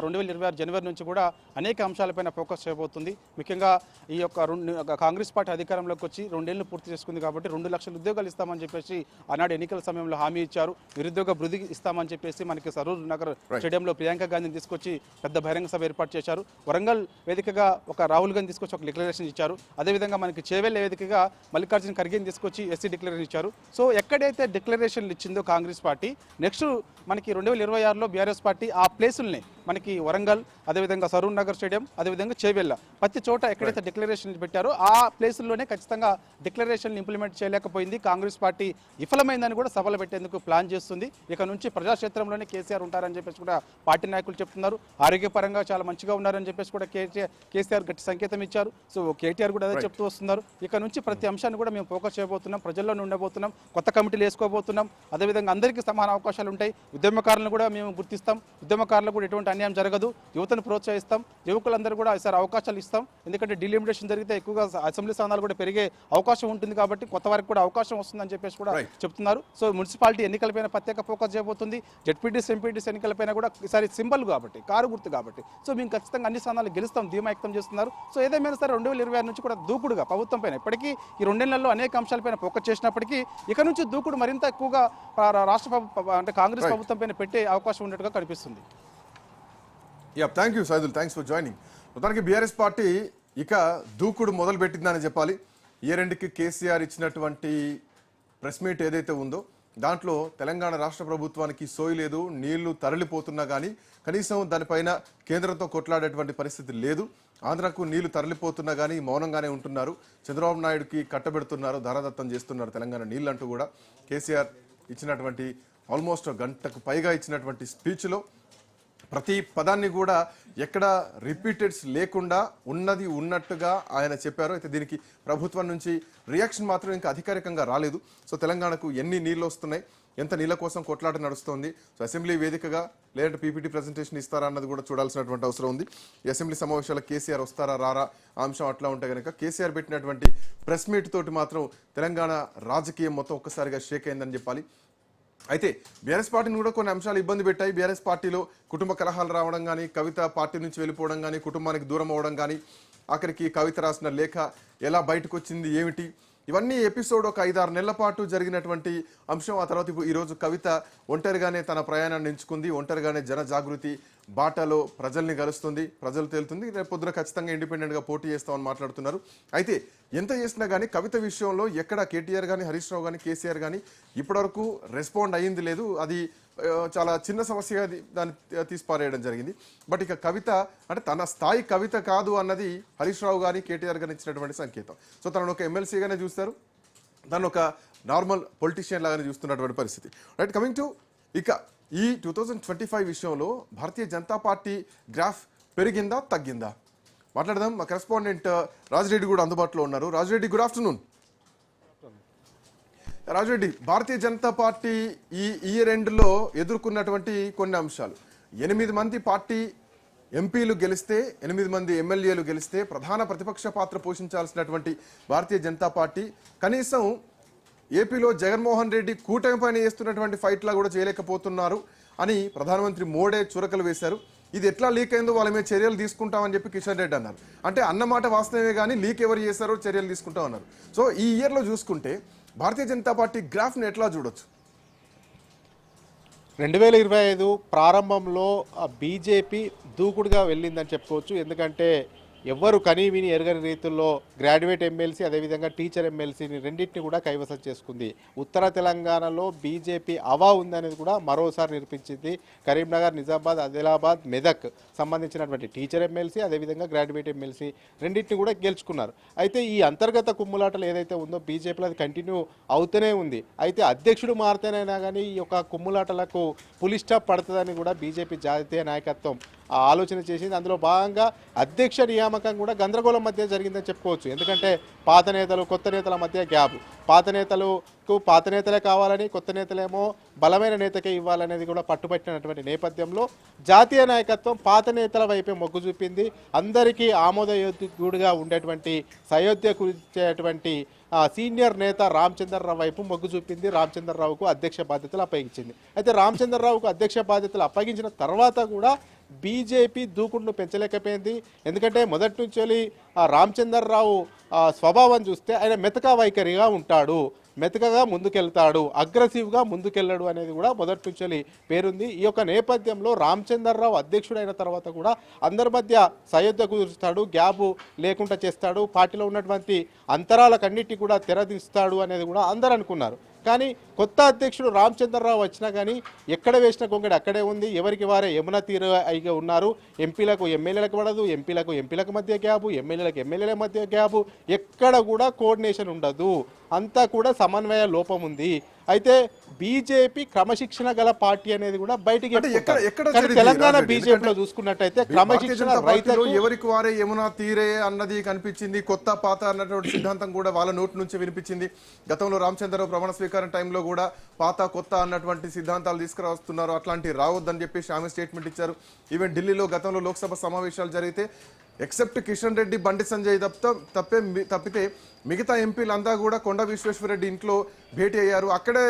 2026 జనవరి నుంచి కూడా అనేక అంశాలపైన ఫోకస్ చేయబోతుంది. ముఖ్యంగా ఈ యొక్క కాంగ్రెస్ పార్టీ అధికారంలోకి వచ్చి 2 ఏళ్లు పూర్తి చేసుకుంది కాబట్టి 2 లక్షల ఉద్యోగాలు ఇస్తామని చెప్పేసి ఆనాడు ఎన్నికల సమయంలో హామీ ఇచ్చారు. నిరుద్యోగ భృతి ఇస్తామని చెప్పేసి మనకి సరూర్ నగర్ స్టేడియంలో ప్రియాంక గాంధీని తీసుకొచ్చి పెద్ద బహిరంగ సభ ఏర్పాటు చేశారు. వరంగల్ వేదికగా ఒక రాహుల్ గాంధీ తీసుకొచ్చి ఒక డిక్లరేషన్ ఇచ్చారు. అదేవిధంగా మనకి చేవెళ్ళ వేదికగా మల్లికార్జున ఖర్గేని తీసుకొచ్చి ఎస్సీ డిక్లరేషన్ ఇచ్చారు. సో ఎక్కడైతే డిక్లరేషన్లు ఇచ్చిందో కాంగ్రెస్ పార్టీ, నెక్స్ట్ మనకి 2026లో బీఆర్ఎస్ పార్టీ ఆ ప్లేసుల్ని మనకి వరంగల్, అదేవిధంగా సరూర్ నగర్ స్టేడియం, అదేవిధంగా చేవెళ్ళ, ప్రతి చోట ఎక్కడైతే డిక్లరేషన్లు పెట్టారో ఆ ప్లేసుల్లోనే ఖచ్చితంగా డిక్లరేషన్లు ఇంప్లిమెంట్ చేయలేకపోయింది. కాంగ్రెస్ పార్టీ విఫలమైందని కూడా సభలు పెట్టేందుకు ప్లాన్ చేస్తుంది. ఇక నుంచి ప్రజాక్షేత్రంలోనే కేసీఆర్ ఉంటారని చెప్పేసి కూడా పార్టీ నాయకులు చెప్తున్నారు. ఆరోగ్యపరంగా చాలా మంచిగా ఉన్నారని చెప్పేసి కూడా కేసీఆర్ గట్టి సంకేతం ఇచ్చారు. సో కేటీఆర్ కూడా అదే చెప్తూ వస్తున్నారు. ఇక నుంచి ప్రతి అంశాన్ని కూడా మేము ఫోకస్ చేయబోతున్నాం, ప్రజల్లోనే ఉండబోతున్నాం, కొత్త కమిటీలు వేసుకోబోతున్నాం, అదేవిధంగా అందరికీ సమాన అవకాశాలు ఉంటాయి, ఉద్యమకారులను కూడా మేము గుర్తిస్తాం, ఉద్యమకారులకు కూడా ఎటువంటి అన్యాయం జరగదు, యువతను ప్రోత్సహిస్తాం, యువకులందరూ కూడా ఈసారి అవకాశాలు ఇస్తాం. ఎందుకంటే డిలిమిటేషన్ జరిగితే ఎక్కువగా అసెంబ్లీ స్థానాలు కూడా పెరిగే అవకాశం ఉంటుంది కాబట్టి కొత్త వారికి కూడా అవకాశం వస్తుందని చెప్పేసి కూడా చెప్తున్నారు. సో మున్సిపాలిటీ ఎన్నికలపైన ప్రత్యేక ఫోకస్ చేయబోతుంది. జెడ్పీటీసీ ఎంపీటీసీ ఎన్నికలపైన కూడా ఈసారి సింబల్ కాబట్టి, కారు గుర్తు కాబట్టి, సో మేము ఖచ్చితంగా అన్ని స్థానాలు గెలుస్తాం ధీమా వ్యక్తం చేస్తున్నారు. సో ఏదేమైనా సరే 2026 నుంచి కూడా దూకుడుగా ప్రభుత్వం పైన ఇప్పటికీ ఈ 2 నెలల్లో అనేక అంశాలపైన ఫోకస్ చేసినప్పటికీ ఇక నుంచి దూకుడు మరింత ఎక్కువగా రాష్ట్ర అంటే కాంగ్రెస్ ప్రభుత్వం పైన పెట్టే అవకాశం ఉన్నట్టుగా కనిపిస్తుంది. Thank you Saidul, thanks for joining. మొత్తానికి బీఆర్ఎస్ పార్టీ ఇక దూకుడు మొదలు పెట్టిందని చెప్పాలి. ఏరెండుకి కేసీఆర్ ఇచ్చినటువంటి ప్రెస్ మీట్ ఏదైతే ఉందో దాంట్లో తెలంగాణ రాష్ట్ర ప్రభుత్వానికి సోయి లేదు, నీళ్లు తరలిపోతున్నా కానీ కనీసం దానిపైన కేంద్రంతో కొట్లాడేటువంటి పరిస్థితి లేదు. ఆంధ్రాకు నీళ్లు తరలిపోతున్నా కానీ మౌనంగానే ఉంటున్నారు. చంద్రబాబు నాయుడుకి కట్టబెడుతున్నారు, ధారాదత్తం చేస్తున్నారు తెలంగాణ నీళ్ళు అంటూ కూడా కేసీఆర్ ఇచ్చినటువంటి ఆల్మోస్ట్ గంటకు పైగా ఇచ్చినటువంటి స్పీచ్లో ప్రతి పదాన్ని కూడా ఎక్కడ రిపీటెడ్స్ లేకుండా ఉన్నది ఉన్నట్టుగా ఆయన చెప్పారు. అయితే దీనికి ప్రభుత్వం నుంచి రియాక్షన్ మాత్రం ఇంకా అధికారికంగా రాలేదు. సో తెలంగాణకు ఎన్ని నీళ్ళు వస్తున్నాయి, ఎంత నీళ్ళ కోసం కొట్లాట నడుస్తోంది, సో అసెంబ్లీ వేదికగా లేదంటే పీపీటీ ప్రజెంటేషన్ ఇస్తారా అన్నది కూడా చూడాల్సినటువంటి అవసరం ఉంది. ఈ అసెంబ్లీ సమావేశాలకు కేసీఆర్ వస్తారా రారా ఆ అంశం అట్లా ఉంటే కనుక కేసీఆర్ పెట్టినటువంటి ప్రెస్ మీట్ తోటి మాత్రం తెలంగాణ రాజకీయం మొత్తం ఒక్కసారిగా షేక్ అయిందని చెప్పాలి. అయితే బీఆర్ఎస్ పార్టీని కూడా కొన్ని అంశాలు ఇబ్బంది పెట్టాయి. బీఆర్ఎస్ పార్టీలో కుటుంబ కలహాలు రావడం కానీ, కవిత పార్టీ నుంచి వెళ్ళిపోవడం కానీ, కుటుంబానికి దూరం అవ్వడం కానీ, ఆఖరికి కవిత రాసిన లేఖ ఎలా బయటకు వచ్చింది ఏమిటి, ఇవన్నీ ఎపిసోడ్ ఒక 5-6 నెలల పాటు జరిగినటువంటి అంశం. ఆ తర్వాత ఈరోజు కవిత ఒంటరిగానే తన ప్రయాణాన్ని ఎంచుకుంది, ఒంటరిగానే జన జాగృతి బాటలో ప్రజల్ని కలుస్తుంది, ప్రజలు తేలుతుంది. రేపు పొద్దున ఖచ్చితంగా ఇండిపెండెంట్గా పోటీ చేస్తామని మాట్లాడుతున్నారు. అయితే ఎంత చేసినా కానీ కవిత విషయంలో ఎక్కడ కేటీఆర్ కానీ, హరీష్ రావు కానీ, కేసీఆర్ కానీ ఇప్పటివరకు రెస్పాండ్ అయ్యింది లేదు. అది చాలా చిన్న సమస్యగా దాన్ని తీసిపారేయడం జరిగింది. బట్ ఇక కవిత అంటే తన స్థాయి కవిత కాదు అన్నది హరీష్ రావు కానీ, కేటీఆర్ కానీ ఇచ్చినటువంటి సంకేతం. సో తనను ఒక ఎమ్మెల్సీగానే చూస్తారు, తను ఒక నార్మల్ పొలిటీషియన్ లాగానే చూస్తున్నటువంటి పరిస్థితి. రైట్, కమింగ్ టు ఇక ఈ 2025 విషయంలో భారతీయ జనతా పార్టీ గ్రాఫ్ పెరిగిందా తగ్గిందా మాట్లాడదాం. మా కరెస్పాండెంట్ రాజిరెడ్డి కూడా అందుబాటులో ఉన్నారు. Rajireddy, good afternoon. రాజిరెడ్డి, భారతీయ జనతా పార్టీ ఈ ఇయర్ ఎండ్లో ఎదుర్కొన్నటువంటి కొన్ని అంశాలు, 8 మంది పార్టీ ఎంపీలు గెలిస్తే, 8 మంది ఎమ్మెల్యేలు గెలిస్తే ప్రధాన ప్రతిపక్ష పాత్ర పోషించాల్సినటువంటి భారతీయ జనతా పార్టీ కనీసం ఏపీలో జగన్మోహన్ రెడ్డి కూటమి పైన చేస్తున్నటువంటి ఫైట్లా కూడా చేయలేకపోతున్నారు అని ప్రధానమంత్రి మోడీ చురకలు వేశారు. ఇది ఎట్లా లీక్ అయిందో వాళ్ళ మీద చర్యలు తీసుకుంటామని చెప్పి కిషన్ రెడ్డి అన్నారు. అంటే అన్నమాట వాస్తవమే కానీ లీక్ ఎవరు చేశారో చర్యలు తీసుకుంటాం అన్నారు. సో ఈ ఇయర్లో చూసుకుంటే భారతీయ జనతా పార్టీ గ్రాఫ్ని ఎట్లా చూడొచ్చు? 2025 ప్రారంభంలో బీజేపీ దూకుడుగా వెళ్ళిందని చెప్పుకోవచ్చు. ఎందుకంటే ఎవ్వరు కనీ విని ఎరగని రీతుల్లో గ్రాడ్యుయేట్ ఎమ్మెల్సీ, అదేవిధంగా టీచర్ ఎమ్మెల్సీని రెండింటిని కూడా కైవసం చేసుకుంది. ఉత్తర తెలంగాణలో బీజేపీ అవా ఉందనేది కూడా మరోసారి నిరూపించింది. కరీంనగర్, నిజామాబాద్, ఆదిలాబాద్, మెదక్ సంబంధించినటువంటి టీచర్ ఎమ్మెల్సీ, అదేవిధంగా గ్రాడ్యుయేట్ ఎమ్మెల్సీ రెండింటిని కూడా గెలుచుకున్నారు. అయితే ఈ అంతర్గత కుమ్ములాటలు ఏదైతే ఉందో బీజేపీలో అది కంటిన్యూ అవుతూనే ఉంది. అయితే అధ్యక్షుడు మారితేనైనా కానీ ఈ యొక్క కుమ్ములాటలకు పులి స్టాప్ పడుతుందని కూడా బీజేపీ జాతీయ నాయకత్వం ఆలోచన చేసింది. అందులో భాగంగా అధ్యక్ష నియామకం కూడా గందరగోళం మధ్య జరిగిందని చెప్పుకోవచ్చు. ఎందుకంటే పాత నేతలు, కొత్త నేతల మధ్య గ్యాప్, పాత నేతలే కావాలని, కొత్త నేతలేమో బలమైన నేతకే ఇవ్వాలనేది కూడా పట్టుబట్టినటువంటి నేపథ్యంలో జాతీయ నాయకత్వం పాత నేతల వైపే మొగ్గు చూపింది. అందరికీ ఆమోదయోగ్యుడిగా ఉండేటువంటి, సయోధ్య కూర్చేటువంటి సీనియర్ నేత రామచంద్రరావు వైపు మొగ్గు చూపింది. రామచంద్రరావుకు అధ్యక్ష బాధ్యతలు అప్పగించింది. అయితే రామచంద్రరావుకు అధ్యక్ష బాధ్యతలు అప్పగించిన తర్వాత కూడా బీజేపీ దూకుడును పెంచలేకపోయింది. ఎందుకంటే మొదటి నుంచి రామచంద్రరావు స్వభావం చూస్తే ఆయన మెతక వైఖరిగా ఉంటాడు, మెతకగా ముందుకెళ్తాడు, అగ్రెసివ్గా ముందుకెళ్ళడు అనేది కూడా మొదటి నుంచి పేరుంది. ఈ యొక్క నేపథ్యంలో రామచంద్రరావు అధ్యక్షుడైన తర్వాత కూడా అందరి మధ్య సయోధ్య కుదురుస్తాడు, గ్యాప్ లేకుండా చేస్తాడు, పార్టీలో ఉన్నటువంటి అంతరాలకన్నిటి కూడా తెరదీస్తాడు అనేది కూడా అందరూ అనుకున్నారు. కానీ కొత్త అధ్యక్షుడు రామచంద్రరావు వచ్చినా కానీ ఎక్కడ వేసిన గొంగడి అక్కడే ఉంది. ఎవరికి వారే యమున తీరు అయిగా ఉన్నారు. ఎంపీలకు ఎమ్మెల్యేలకు పడదు, ఎంపీలకు మధ్య గ్యాపు, ఎమ్మెల్యేల మధ్య గ్యాపు, ఎక్కడ కూడా కోఆర్డినేషన్ ఉండదు. అంతా కూడా సమన్వయ లోపం ఉంది. అయితే బీజేపీ క్రమశిక్షణ గల పార్టీ అనేది కూడా బయటికి తెలంగాణ బీజేపీలో చూసుకున్నట్టయితే క్రమశిక్షణ రైతులు ఎవరికి వారే యమునా తీరే అన్నది కనిపించింది. కొత్త పాత అన్నటువంటి సిద్ధాంతం కూడా వాళ్ళ నోటి నుంచి వినిపించింది. గతంలో రామచంద్రరావు ప్రమాణ స్వీకారం టైంలో కూడా పాత కొత్త అన్నటువంటి సిద్ధాంతాలు తీసుకురాస్తున్నారు, అట్లాంటివి రావద్దని చెప్పేసి ఆమె స్టేట్మెంట్ ఇచ్చారు. ఈవెన్ ఢిల్లీలో గతంలో లోక్సభ సమావేశాలు జరిగితే ఎక్సెప్ట్ కిషన్ రెడ్డి, బండి సంజయ్ తప్పితే మిగతా ఎంపీలంతా కూడా కొండ విశ్వేశ్వరరెడ్డి ఇంట్లో భేటీ అయ్యారు. అక్కడే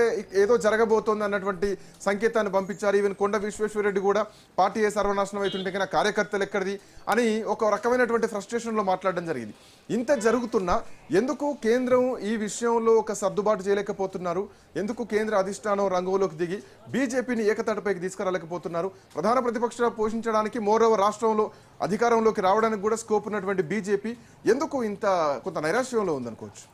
ఏదో జరగబోతోంది అన్నటువంటి సంకేతాన్ని పంపించారు. ఈవెన్ కొండ విశ్వేశ్వరరెడ్డి కూడా పార్టీ సర్వనాశనం అవుతుంటే కన్నా కార్యకర్తలు ఎక్కడిది అని ఒక రకమైనటువంటి ఫ్రస్ట్రేషన్లో మాట్లాడడం జరిగింది. ఇంత జరుగుతున్నా ఎందుకు కేంద్రం ఈ విషయంలో ఒక సర్దుబాటు చేయలేకపోతున్నారు? ఎందుకు కేంద్ర అధిష్టానం రంగంలోకి దిగి బీజేపీని ఏకతాటిపైకి తీసుకురాలేకపోతున్నారు? ప్రధాన ప్రతిపక్ష పోషించడానికి మోరోవర్ రాష్ట్రంలో అధికారంలోకి రావడానికి కూడా స్కోప్ ఉన్నటువంటి బీజేపీ ఎందుకు ఇంత కొంత నైరాశ్యంలో ఉందనుకోవచ్చు?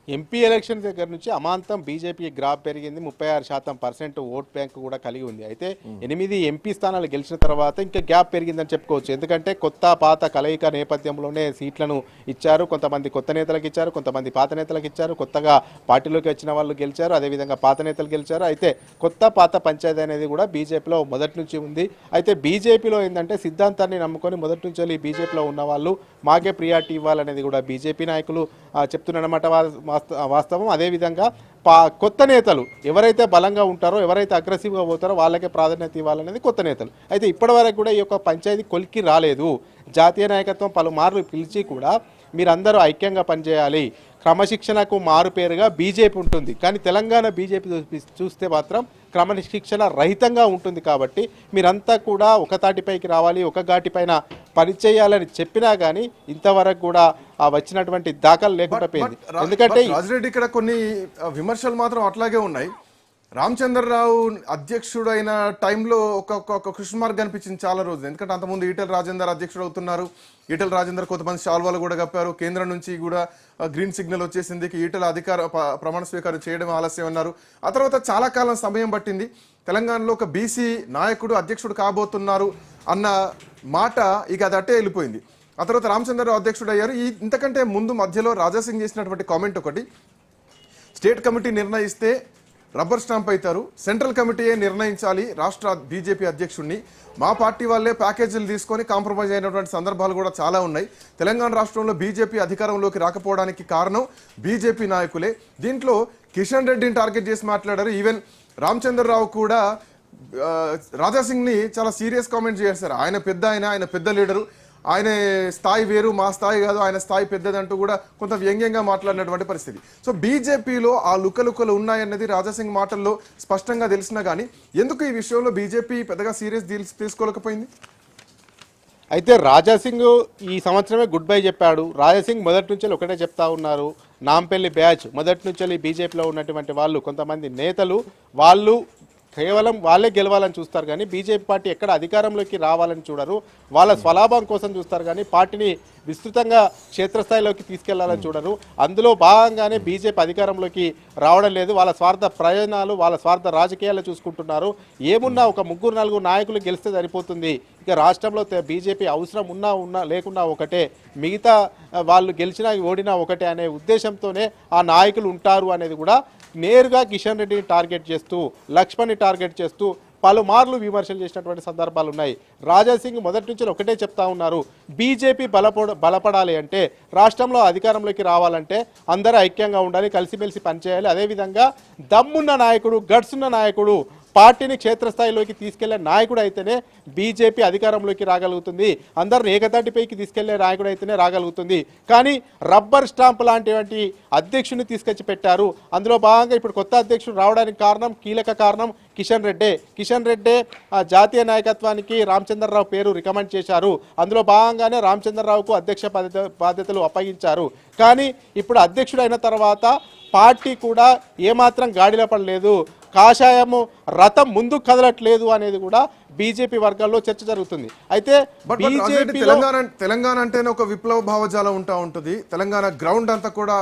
ఎంపీ ఎలక్షన్ దగ్గర నుంచి అమాంతం బీజేపీ గ్రాఫ్ పెరిగింది. 36% ఓట్ బ్యాంక్ కూడా కలిగి ఉంది. అయితే 8 ఎంపీ స్థానాలు గెలిచిన తర్వాత ఇంకా గ్యాప్ పెరిగిందని చెప్పుకోవచ్చు. ఎందుకంటే కొత్త పాత కలయిక నేపథ్యంలోనే సీట్లను ఇచ్చారు. కొంతమంది కొత్త నేతలకు ఇచ్చారు, కొంతమంది పాత నేతలకు ఇచ్చారు. కొత్తగా పార్టీలోకి వచ్చిన వాళ్ళు గెలిచారు, అదేవిధంగా పాత నేతలు గెలిచారు. అయితే కొత్త పాత పంచాయతీ అనేది కూడా బీజేపీలో మొదటి నుంచి ఉంది. అయితే బీజేపీలో ఏంటంటే సిద్ధాంతాన్ని నమ్ముకొని మొదటి నుంచి బీజేపీలో ఉన్న వాళ్ళు మాకే ప్రియారిటీ ఇవ్వాలనేది కూడా బీజేపీ నాయకులు చెప్తున్నారన్నమాట. వాస్తవం. అదేవిధంగా కొత్త నేతలు ఎవరైతే బలంగా ఉంటారో, ఎవరైతే అగ్రెసివ్గా పోతారో వాళ్ళకే ప్రాధాన్యత ఇవ్వాలనేది కొత్త నేతలు. అయితే ఇప్పటివరకు కూడా ఈ యొక్క పంచాయతీ కొలికి రాలేదు. జాతీయ నాయకత్వం పలుమార్లు పిలిచి కూడా మీరందరూ ఐక్యంగా పనిచేయాలి, క్రమశిక్షణకు మారుపేరుగా బీజేపీ ఉంటుంది. కానీ తెలంగాణ బీజేపీ చూస్తే మాత్రం క్రమశిక్షణ రహితంగా ఉంటుంది. కాబట్టి మీరంతా కూడా ఒక తాటిపైకి రావాలి, ఒక ఘాటిపైన పనిచేయాలని చెప్పినా కానీ ఇంతవరకు కూడా వచ్చినటువంటి దాఖలు లేకుండా పోయింది. ఎందుకంటే రాజిరెడ్డి ఇక్కడ కొన్ని విమర్శలు మాత్రం అట్లాగే ఉన్నాయి. రామచంద్రరావు అధ్యక్షుడైన టైంలో ఒక క్వశ్చన్ మార్క్ కనిపించింది చాలా రోజులు. ఎందుకంటే అంతకుముందు ఈటెల రాజేందర్ అధ్యక్షుడు అవుతున్నారు. ఈటెల రాజేందర్ కొంతమంది శాల్వాలు కూడా కప్పారు. కేంద్రం నుంచి కూడా గ్రీన్ సిగ్నల్ వచ్చేసింది. ఈటెల ప్రమాణ స్వీకారం చేయడం ఆలస్యం అన్నారు. ఆ తర్వాత చాలా కాలం సమయం పట్టింది. తెలంగాణలో ఒక బీసీ నాయకుడు అధ్యక్షుడు కాబోతున్నారు అన్న మాట ఇక అది అట్టే వెళ్ళిపోయింది. ఆ తర్వాత రామచంద్రరావు అధ్యక్షుడు అయ్యారు. ఇంతకంటే ముందు మధ్యలో రాజాసింగ్ చేసినటువంటి కామెంట్ ఒకటి, స్టేట్ కమిటీ నిర్ణయిస్తే రబ్బర్ స్టాంప్ అవుతారు, సెంట్రల్ కమిటీయే నిర్ణయించాలి రాష్ట్ర బీజేపీ అధ్యక్షుడిని, మా పార్టీ వాళ్ళే ప్యాకేజీలు తీసుకొని కాంప్రమైజ్ అయినటువంటి సందర్భాలు కూడా చాలా ఉన్నాయి. తెలంగాణ రాష్ట్రంలో బీజేపీ అధికారంలోకి రాకపోవడానికి కారణం బీజేపీ నాయకులే. దీంట్లో కిషన్ రెడ్డిని టార్గెట్ చేసి మాట్లాడారు. ఈవెన్ రామచంద్రరావు కూడా రాజాసింగ్ని చాలా సీరియస్ కామెంట్ చేశారు. ఆయన పెద్ద లీడరు, ఆయన స్థాయి వేరు, మా స్థాయి కాదు, ఆయన స్థాయి పెద్దదంటూ కూడా కొంత వ్యంగ్యంగా మాట్లాడినటువంటి పరిస్థితి. సో బీజేపీలో ఆ లుకలుకలు ఉన్నాయన్నది రాజాసింగ్ మాటల్లో స్పష్టంగా తెలిసినా కానీ ఎందుకు ఈ విషయంలో బీజేపీ పెద్దగా సీరియస్ తీసుకోలేకపోయింది? అయితే రాజాసింగ్ ఈ సంవత్సరమే గుడ్ బై చెప్పాడు. రాజాసింగ్ మొదటి నుంచి ఒకటే చెప్తా ఉన్నారు, నాంపల్లి బ్యాచ్ మొదటి నుంచి బీజేపీలో ఉన్నటువంటి వాళ్ళు కొంతమంది నేతలు వాళ్ళు కేవలం వాళ్ళే గెలవాలని చూస్తారు కానీ బీజేపీ పార్టీ ఎక్కడ అధికారంలోకి రావాలని చూడరు. వాళ్ళ స్వలాభం కోసం చూస్తారు కానీ పార్టీని విస్తృతంగా క్షేత్రస్థాయిలోకి తీసుకెళ్లాలని చూడరు. అందులో భాగంగానే బీజేపీ అధికారంలోకి రావడం లేదు. వాళ్ళ స్వార్థ ప్రయోజనాలు, వాళ్ళ స్వార్థ రాజకీయాలు చూసుకుంటున్నారు. ఏమున్నా ఒక 3-4 నాయకులు గెలిస్తే సరిపోతుంది. ఇక రాష్ట్రంలో బీజేపీ అవసరం ఉన్నా లేకున్నా ఒకటే, మిగతా వాళ్ళు గెలిచినా ఓడినా ఒకటే అనే ఉద్దేశంతోనే ఆ నాయకులు ఉంటారు అనేది కూడా నేరుగా కిషన్ రెడ్డిని టార్గెట్ చేస్తూ, లక్ష్మణ్ని టార్గెట్ చేస్తూ పలుమార్లు విమర్శలు చేసినటువంటి సందర్భాలు ఉన్నాయి. రాజాసింగ్ మొదటి నుంచి ఒకటే చెప్తా ఉన్నారు, బీజేపీ బలపడాలి అంటే, రాష్ట్రంలో అధికారంలోకి రావాలంటే అందరూ ఐక్యంగా ఉండాలి, కలిసిమెలిసి పనిచేయాలి. అదేవిధంగా దమ్మున్న నాయకుడు, గట్స్ ఉన్న నాయకుడు, పార్టీని క్షేత్రస్థాయిలోకి తీసుకెళ్లే నాయకుడు అయితేనే బీజేపీ అధికారంలోకి రాగలుగుతుంది, అందరిని ఏకతాటిపైకి తీసుకెళ్లే నాయకుడు అయితేనే రాగలుగుతుంది. కానీ రబ్బర్ స్టాంప్ లాంటి అధ్యక్షుని తీసుకొచ్చి పెట్టారు. అందులో భాగంగా ఇప్పుడు కొత్త అధ్యక్షుడు రావడానికి కీలక కారణం కిషన్ రెడ్డి జాతీయ నాయకత్వానికి రామచంద్రరావు పేరు రికమెండ్ చేశారు. అందులో భాగంగానే రామచంద్రరావుకు అధ్యక్ష బాధ్యతలు అప్పగించారు. కానీ ఇప్పుడు అధ్యక్షుడు అయిన తర్వాత పార్టీ కూడా ఏమాత్రం గాడిలో పడలేదు, కాషాయము రథం ముందుకు కదలట్లేదు అనేది కూడా బీజేపీ వర్గాల్లో చర్చ జరుగుతుంది. అయితే తెలంగాణ అంటేనే ఒక విప్లవ భావజాలం ఉంటుంది. తెలంగాణ గ్రౌండ్ అంతా కూడా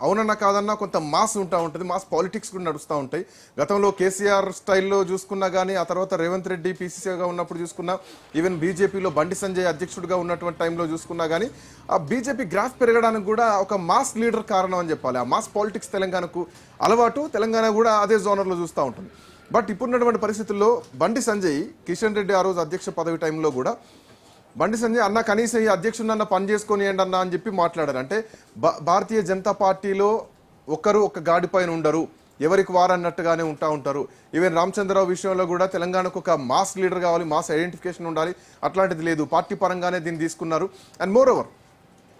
అవునన్నా కాదన్నా కొంత మాస్ ఉంటుంది, మాస్ పాలిటిక్స్ కూడా నడుస్తూ ఉంటాయి. గతంలో కేసీఆర్ స్టైల్లో చూసుకున్నా కానీ, ఆ తర్వాత రేవంత్ రెడ్డి పీసీసీగా ఉన్నప్పుడు చూసుకున్నా, ఈవెన్ బీజేపీలో బండి సంజయ్ అధ్యక్షుడిగా ఉన్నటువంటి టైంలో చూసుకున్నా కానీ ఆ బీజేపీ గ్రాఫ్ పెరగడానికి కూడా ఒక మాస్ లీడర్ కారణం అని చెప్పాలి. ఆ మాస్ పాలిటిక్స్ తెలంగాణకు అలవాటు, తెలంగాణ కూడా అదే జోనర్లో చూస్తూ ఉంటుంది. బట్ ఇప్పుడున్నటువంటి పరిస్థితుల్లో బండి సంజయ్, కిషన్ రెడ్డి ఆ రోజు అధ్యక్ష పదవి టైంలో కూడా బండి సంజయ్ అన్న కనీసం ఈ అధ్యక్షుడినన్న పని చేసుకొని ఏంటన్నా అని చెప్పి మాట్లాడారు. అంటే భారతీయ జనతా పార్టీలో ఒకరు ఒక గాడి పైన ఉండరు, ఎవరికి వారన్నట్టుగానే ఉంటారు. ఈవెన్ రామచంద్రరావు విషయంలో కూడా తెలంగాణకు ఒక మాస్ లీడర్ కావాలి, మాస్ ఐడెంటిఫికేషన్ ఉండాలి, అట్లాంటిది లేదు. పార్టీ పరంగానే దీన్ని తీసుకున్నారు. And moreover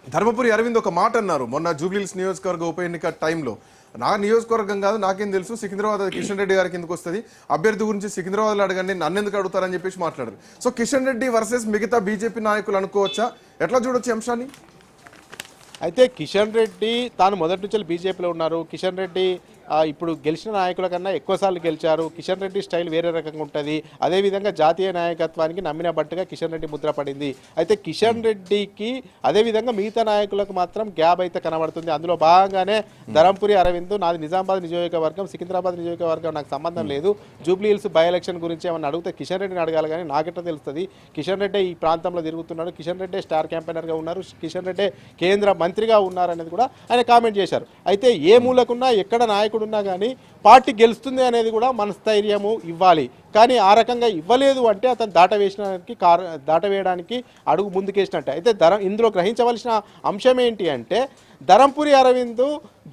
Dharmapuri Arvind ఒక మాట అన్నారు మొన్న జూబ్లీహిల్స్ నియోజకవర్గ ఉప ఎన్నిక టైంలో, నా నియోజకవర్గం కాదు, నాకేం తెలుసు, సికింద్రాబాద్ కిషన్ రెడ్డి గారికి ఎందుకు వస్తుంది, అభ్యర్థి గురించి సికింద్రాబాద్లో అడగండి, నన్ను ఎందుకు అడుగుతారని చెప్పేసి మాట్లాడారు. సో కిషన్ రెడ్డి వర్సెస్ మిగతా బీజేపీ నాయకులు అనుకోవచ్చా? ఎట్లా చూడొచ్చు అంశాన్ని? అయితే కిషన్ రెడ్డి తాను మొదటి నుంచి బీజేపీలో ఉన్నారు. కిషన్ రెడ్డి ఇప్పుడు గెలిచిన నాయకుల కన్నా ఎక్కువసార్లు గెలిచారు. కిషన్ రెడ్డి స్టైల్ వేరే రకంగా ఉంటుంది. అదేవిధంగా జాతీయ నాయకత్వానికి నమ్మిన బట్టుగా కిషన్ రెడ్డి ముద్ర పడింది. అయితే కిషన్ రెడ్డికి అదేవిధంగా మిగతా నాయకులకు మాత్రం గ్యాప్ అయితే కనబడుతుంది. అందులో భాగంగానే ధరంపురి అరవింద్, నాది నిజామాబాద్ నియోజకవర్గం, సికింద్రాబాద్ నియోజకవర్గం నాకు సంబంధం లేదు, జూబ్లీ హిల్స్ బై ఎలక్షన్ గురించి ఏమన్నా అడిగితే కిషన్ రెడ్డిని అడగాలి, కానీ నాకెట్లా తెలుస్తుంది? కిషన్ రెడ్డి ఈ ప్రాంతంలో తిరుగుతున్నాడు, కిషన్ రెడ్డి స్టార్ క్యాంపెయినర్గా ఉన్నారు, కిషన్ రెడ్డి కేంద్ర మంత్రిగా ఉన్నారనేది కూడా ఆయన కామెంట్ చేశారు. అయితే ఏ మూలకున్నా ఎక్కడ నాయకుడు ఉన్నా కానీ పార్టీ గెలుస్తుంది అనేది కూడా మనస్థైర్యము ఇవ్వాలి. కానీ ఆ రకంగా ఇవ్వలేదు అంటే అతను దాటవేయడానికి అడుగు ముందుకేసినట్టే. అయితే ఇందులో గ్రహించవలసిన అంశం ఏంటి అంటే ధరంపురి అరవింద్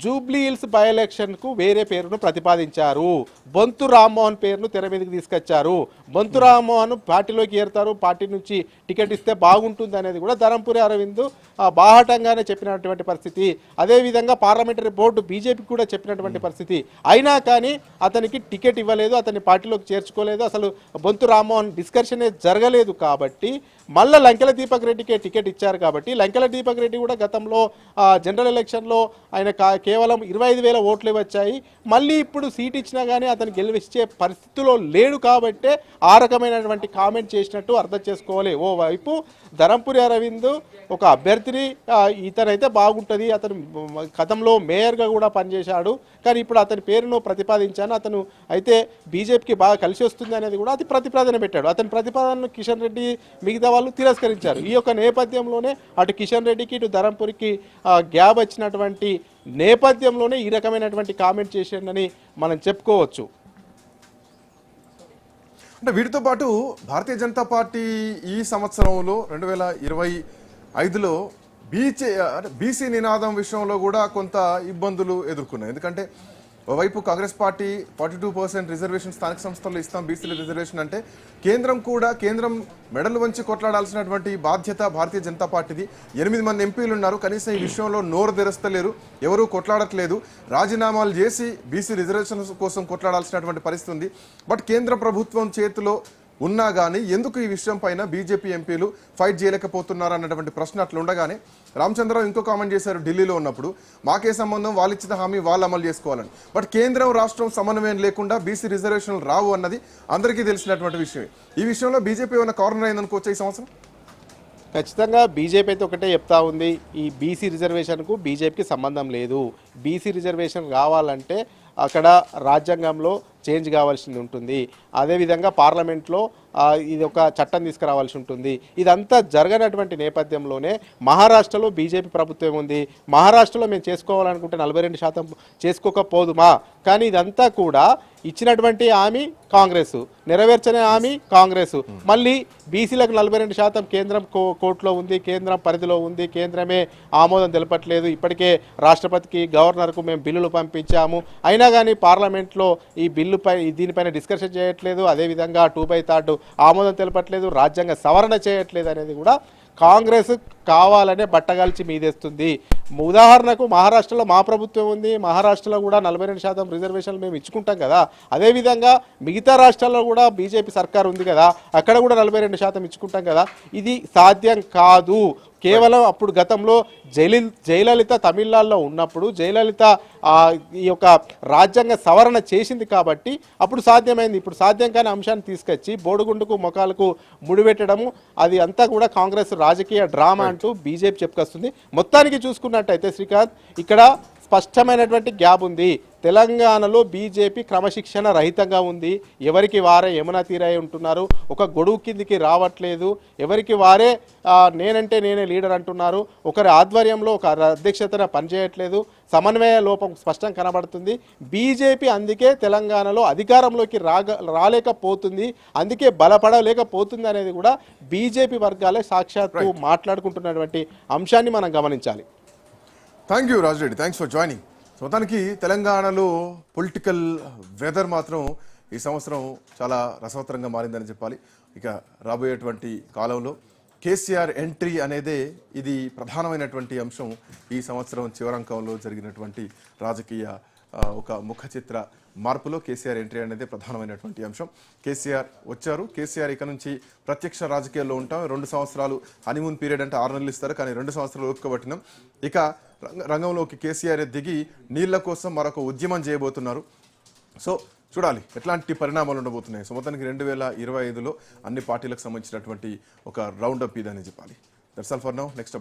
జూబ్లీ హిల్స్ బై ఎలక్షన్కు వేరే పేరును ప్రతిపాదించారు. బొంతు రామ్మోహన్ పేరును తెర మీదకి తీసుకొచ్చారు. బొంతు రామ్మోహన్ పార్టీలోకి ఏరుతారు, పార్టీ నుంచి టికెట్ ఇస్తే బాగుంటుంది అనేది కూడా ధరంపురి అరవింద్ బాహటంగానే చెప్పినటువంటి పరిస్థితి. అదేవిధంగా పార్లమెంటరీ బోర్డు బీజేపీకి కూడా చెప్పినటువంటి పరిస్థితి. అయినా కానీ అతనికి టికెట్ ఇవ్వలేదు, అతన్ని పార్టీలోకి చేర్చుకోలేదు, అసలు బొంతు రామ్మోహన్ డిస్కషనే జరగలేదు. కాబట్టి మళ్ళీ లంకెల దీపక్ రెడ్డికే టికెట్ ఇచ్చారు. కాబట్టి లంకెల దీపక్ రెడ్డి కూడా గతంలో జనరల్ ఎలక్షన్లో ఆయన కేవలం 25,000 ఓట్లు వచ్చాయి. మళ్ళీ ఇప్పుడు సీట్ ఇచ్చినా కానీ అతను గెలిచే పరిస్థితిలో లేడు. కాబట్టే ఆ రకమైనటువంటి కామెంట్ చేసినట్టు అర్థం చేసుకోవాలి. ఓవైపు ధరంపురి అరవింద్ ఒక అభ్యర్థిని, ఇతనైతే బాగుంటుంది, అతను గతంలో మేయర్గా కూడా పనిచేశాడు, కానీ ఇప్పుడు అతని పేరును ప్రతిపాదించాను, అతను అయితే బీజేపీకి బాగా కలిసి వస్తుంది అనేది కూడా అది ప్రతిపాదన పెట్టాడు. అతని ప్రతిపాదనను కిషన్ రెడ్డి మిగతా వాళ్ళు తిరస్కరించారు. ఈ యొక్క నేపథ్యంలోనే అటు కిషన్ రెడ్డికి ఇటు ధరంపురికి గ్యాప్ వచ్చినటువంటి నేపథ్యంలోనే ఈ రకమైనటువంటి కామెంట్ చేసిందని మనం చెప్పుకోవచ్చు. అంటే వీటితో పాటు భారతీయ జనతా పార్టీ ఈ సంవత్సరంలో 2025లో బీసీ నినాదం విషయంలో కూడా కొంత ఇబ్బందులు ఎదుర్కొన్నాయి. ఎందుకంటే ఓవైపు కాంగ్రెస్ పార్టీ 42% రిజర్వేషన్ స్థానిక సంస్థల్లో ఇస్తాం బీసీల రిజర్వేషన్ అంటే కేంద్రం మెడలు వంచి కొట్లాడాల్సినటువంటి బాధ్యత భారతీయ జనతా పార్టీది. 8 మంది ఎంపీలు ఉన్నారు, కనీసం ఈ విషయంలో నోరు తెరస్తలేరు, ఎవరూ కొట్లాడట్లేదు, రాజీనామాలు చేసి బీసీ రిజర్వేషన్ కోసం కొట్లాడాల్సినటువంటి పరిస్థితి ఉంది. బట్ కేంద్ర ప్రభుత్వం చేతిలో ఉన్నా కానీ ఎందుకు ఈ విషయం పైన బీజేపీ ఎంపీలు ఫైట్ చేయలేకపోతున్నారు అన్నటువంటి ప్రశ్న అట్లా ఉండగానే రామచంద్రరావు ఇంకో కామెంట్ చేశారు ఢిల్లీలో ఉన్నప్పుడు, మాకే సంబంధం, వాళ్ళు ఇచ్చిన హామీ వాళ్ళు అమలు చేసుకోవాలని. బట్ కేంద్రం రాష్ట్రం సమన్వయం లేకుండా బీసీ రిజర్వేషన్లు రావు అన్నది అందరికీ తెలిసినటువంటి విషయమే. ఈ విషయంలో బీజేపీ ఏమైనా కార్నర్ అయిందనుకోవచ్చు ఈ సంవత్సరం? ఖచ్చితంగా బీజేపీ అయితే ఒకటే చెప్తా ఉంది, ఈ బీసీ రిజర్వేషన్కు బీజేపీకి సంబంధం లేదు. బీసీ రిజర్వేషన్ కావాలంటే అక్కడ రాజ్యాంగంలో చేంజ్ కావాల్సింది ఉంటుంది. అదేవిధంగా పార్లమెంట్లో ఇది ఒక చట్టం తీసుకురావాల్సి ఉంటుంది. ఇదంతా జరగనటువంటి నేపథ్యంలోనే మహారాష్ట్రలో బీజేపీ ప్రభుత్వం ఉంది. మహారాష్ట్రలో మేము చేసుకోవాలనుకుంటే 42% చేసుకోకపోదుమా? కానీ ఇదంతా కూడా ఇచ్చినటువంటి హామీ కాంగ్రెస్, నెరవేర్చని హామీ కాంగ్రెస్. మళ్ళీ బీసీలకు 42% కేంద్రం కోర్టులో ఉంది, కేంద్రం పరిధిలో ఉంది, కేంద్రమే ఆమోదం తెలపట్లేదు. ఇప్పటికే రాష్ట్రపతికి, గవర్నర్కు మేము బిల్లులు పంపించాము, అయినా కానీ పార్లమెంట్లో ఈ బిల్లుపై దీనిపైన డిస్కషన్ చేయట్లేదు. అదేవిధంగా 2/3 ఆమోదం తెలపట్లేదు, రాజ్యాంగ సవరణ చేయట్లేదు అనేది కూడా కాంగ్రెస్ కావాలనే బట్టగాల్చి మీదేస్తుంది. ఉదాహరణకు మహారాష్ట్రలో మా ప్రభుత్వం ఉంది, మహారాష్ట్రలో కూడా 42% రిజర్వేషన్లు మేము ఇచ్చుకుంటాం కదా. అదేవిధంగా మిగతా రాష్ట్రాల్లో కూడా బీజేపీ సర్కార్ ఉంది కదా, అక్కడ కూడా 42% ఇచ్చుకుంటాం కదా. ఇది సాధ్యం కాదు. కేవలం అప్పుడు గతంలో జయలలిత తమిళనాడులో ఉన్నప్పుడు జయలలిత ఈ యొక్క రాజ్యాంగ సవరణ చేసింది కాబట్టి అప్పుడు సాధ్యమైంది. ఇప్పుడు సాధ్యం కాని అంశాన్ని తీసుకొచ్చి బోడుగుండుకు మొఖాలకు ముడిపెట్టడము, అది అంతా కూడా కాంగ్రెస్ రాజకీయ డ్రామా అంటూ బీజేపీ చెప్పుకొస్తుంది. మొత్తానికి చూసుకున్నట్టయితే శ్రీకాంత్, ఇక్కడ స్పష్టమైనటువంటి గ్యాప్ ఉంది. తెలంగాణలో బీజేపీ క్రమశిక్షణ రహితంగా ఉంది. ఎవరికి వారే యమునా తీరై ఉంటున్నారు, ఒక గొడుగు కిందికి రావట్లేదు. ఎవరికి వారే నేనంటే నేనే లీడర్ అంటున్నారు. ఒకరి ఆధ్వర్యంలో ఒక అధ్యక్షతన పనిచేయట్లేదు. సమన్వయ లోపం స్పష్టం కనబడుతుంది. బీజేపీ అందుకే తెలంగాణలో అధికారంలోకి రాలేకపోతుంది, అందుకే బలపడలేకపోతుంది అనేది కూడా బీజేపీ వర్గాలే సాక్షాత్తు మాట్లాడుకుంటున్నటువంటి అంశాన్ని మనం గమనించాలి. Thank you Raja Reddy, thanks for joining. మొత్తానికి తెలంగాణలో పొలిటికల్ వెదర్ మాత్రం ఈ సంవత్సరం చాలా రసవత్తరంగా మారిందని చెప్పాలి. ఇక రాబోయేటువంటి కాలంలో కేసీఆర్ ఎంట్రీ అనేదే ఇది ప్రధానమైనటువంటి అంశం ఈ సంవత్సరం చివరంకంలో జరిగినటువంటి రాజకీయ ఒక ముఖ చిత్ర మార్పులో కేసీఆర్ ఎంట్రీ అనేది ప్రధానమైనటువంటి అంశం. కేసీఆర్ వచ్చారు. కేసీఆర్ ఇక నుంచి ప్రత్యక్ష రాజకీయాల్లో ఉంటాం. 2 సంవత్సరాలు హనీమూన్ పీరియడ్ అంటే 6 నెలలు ఇస్తారు, కానీ 2 సంవత్సరాలు ఓపికబట్టినాం. ఇక రంగంలోకి కేసీఆర్ దిగి నీళ్ల కోసం మరొక ఉద్యమం చేయబోతున్నారు. సో చూడాలి ఎట్లాంటి పరిణామాలు ఉండబోతున్నాయి. సో మొత్తానికి 2025లో అన్ని పార్టీలకు సంబంధించినటువంటి ఒక రౌండ్ అప్ ఇదని చెప్పాలి. That's all for now. Next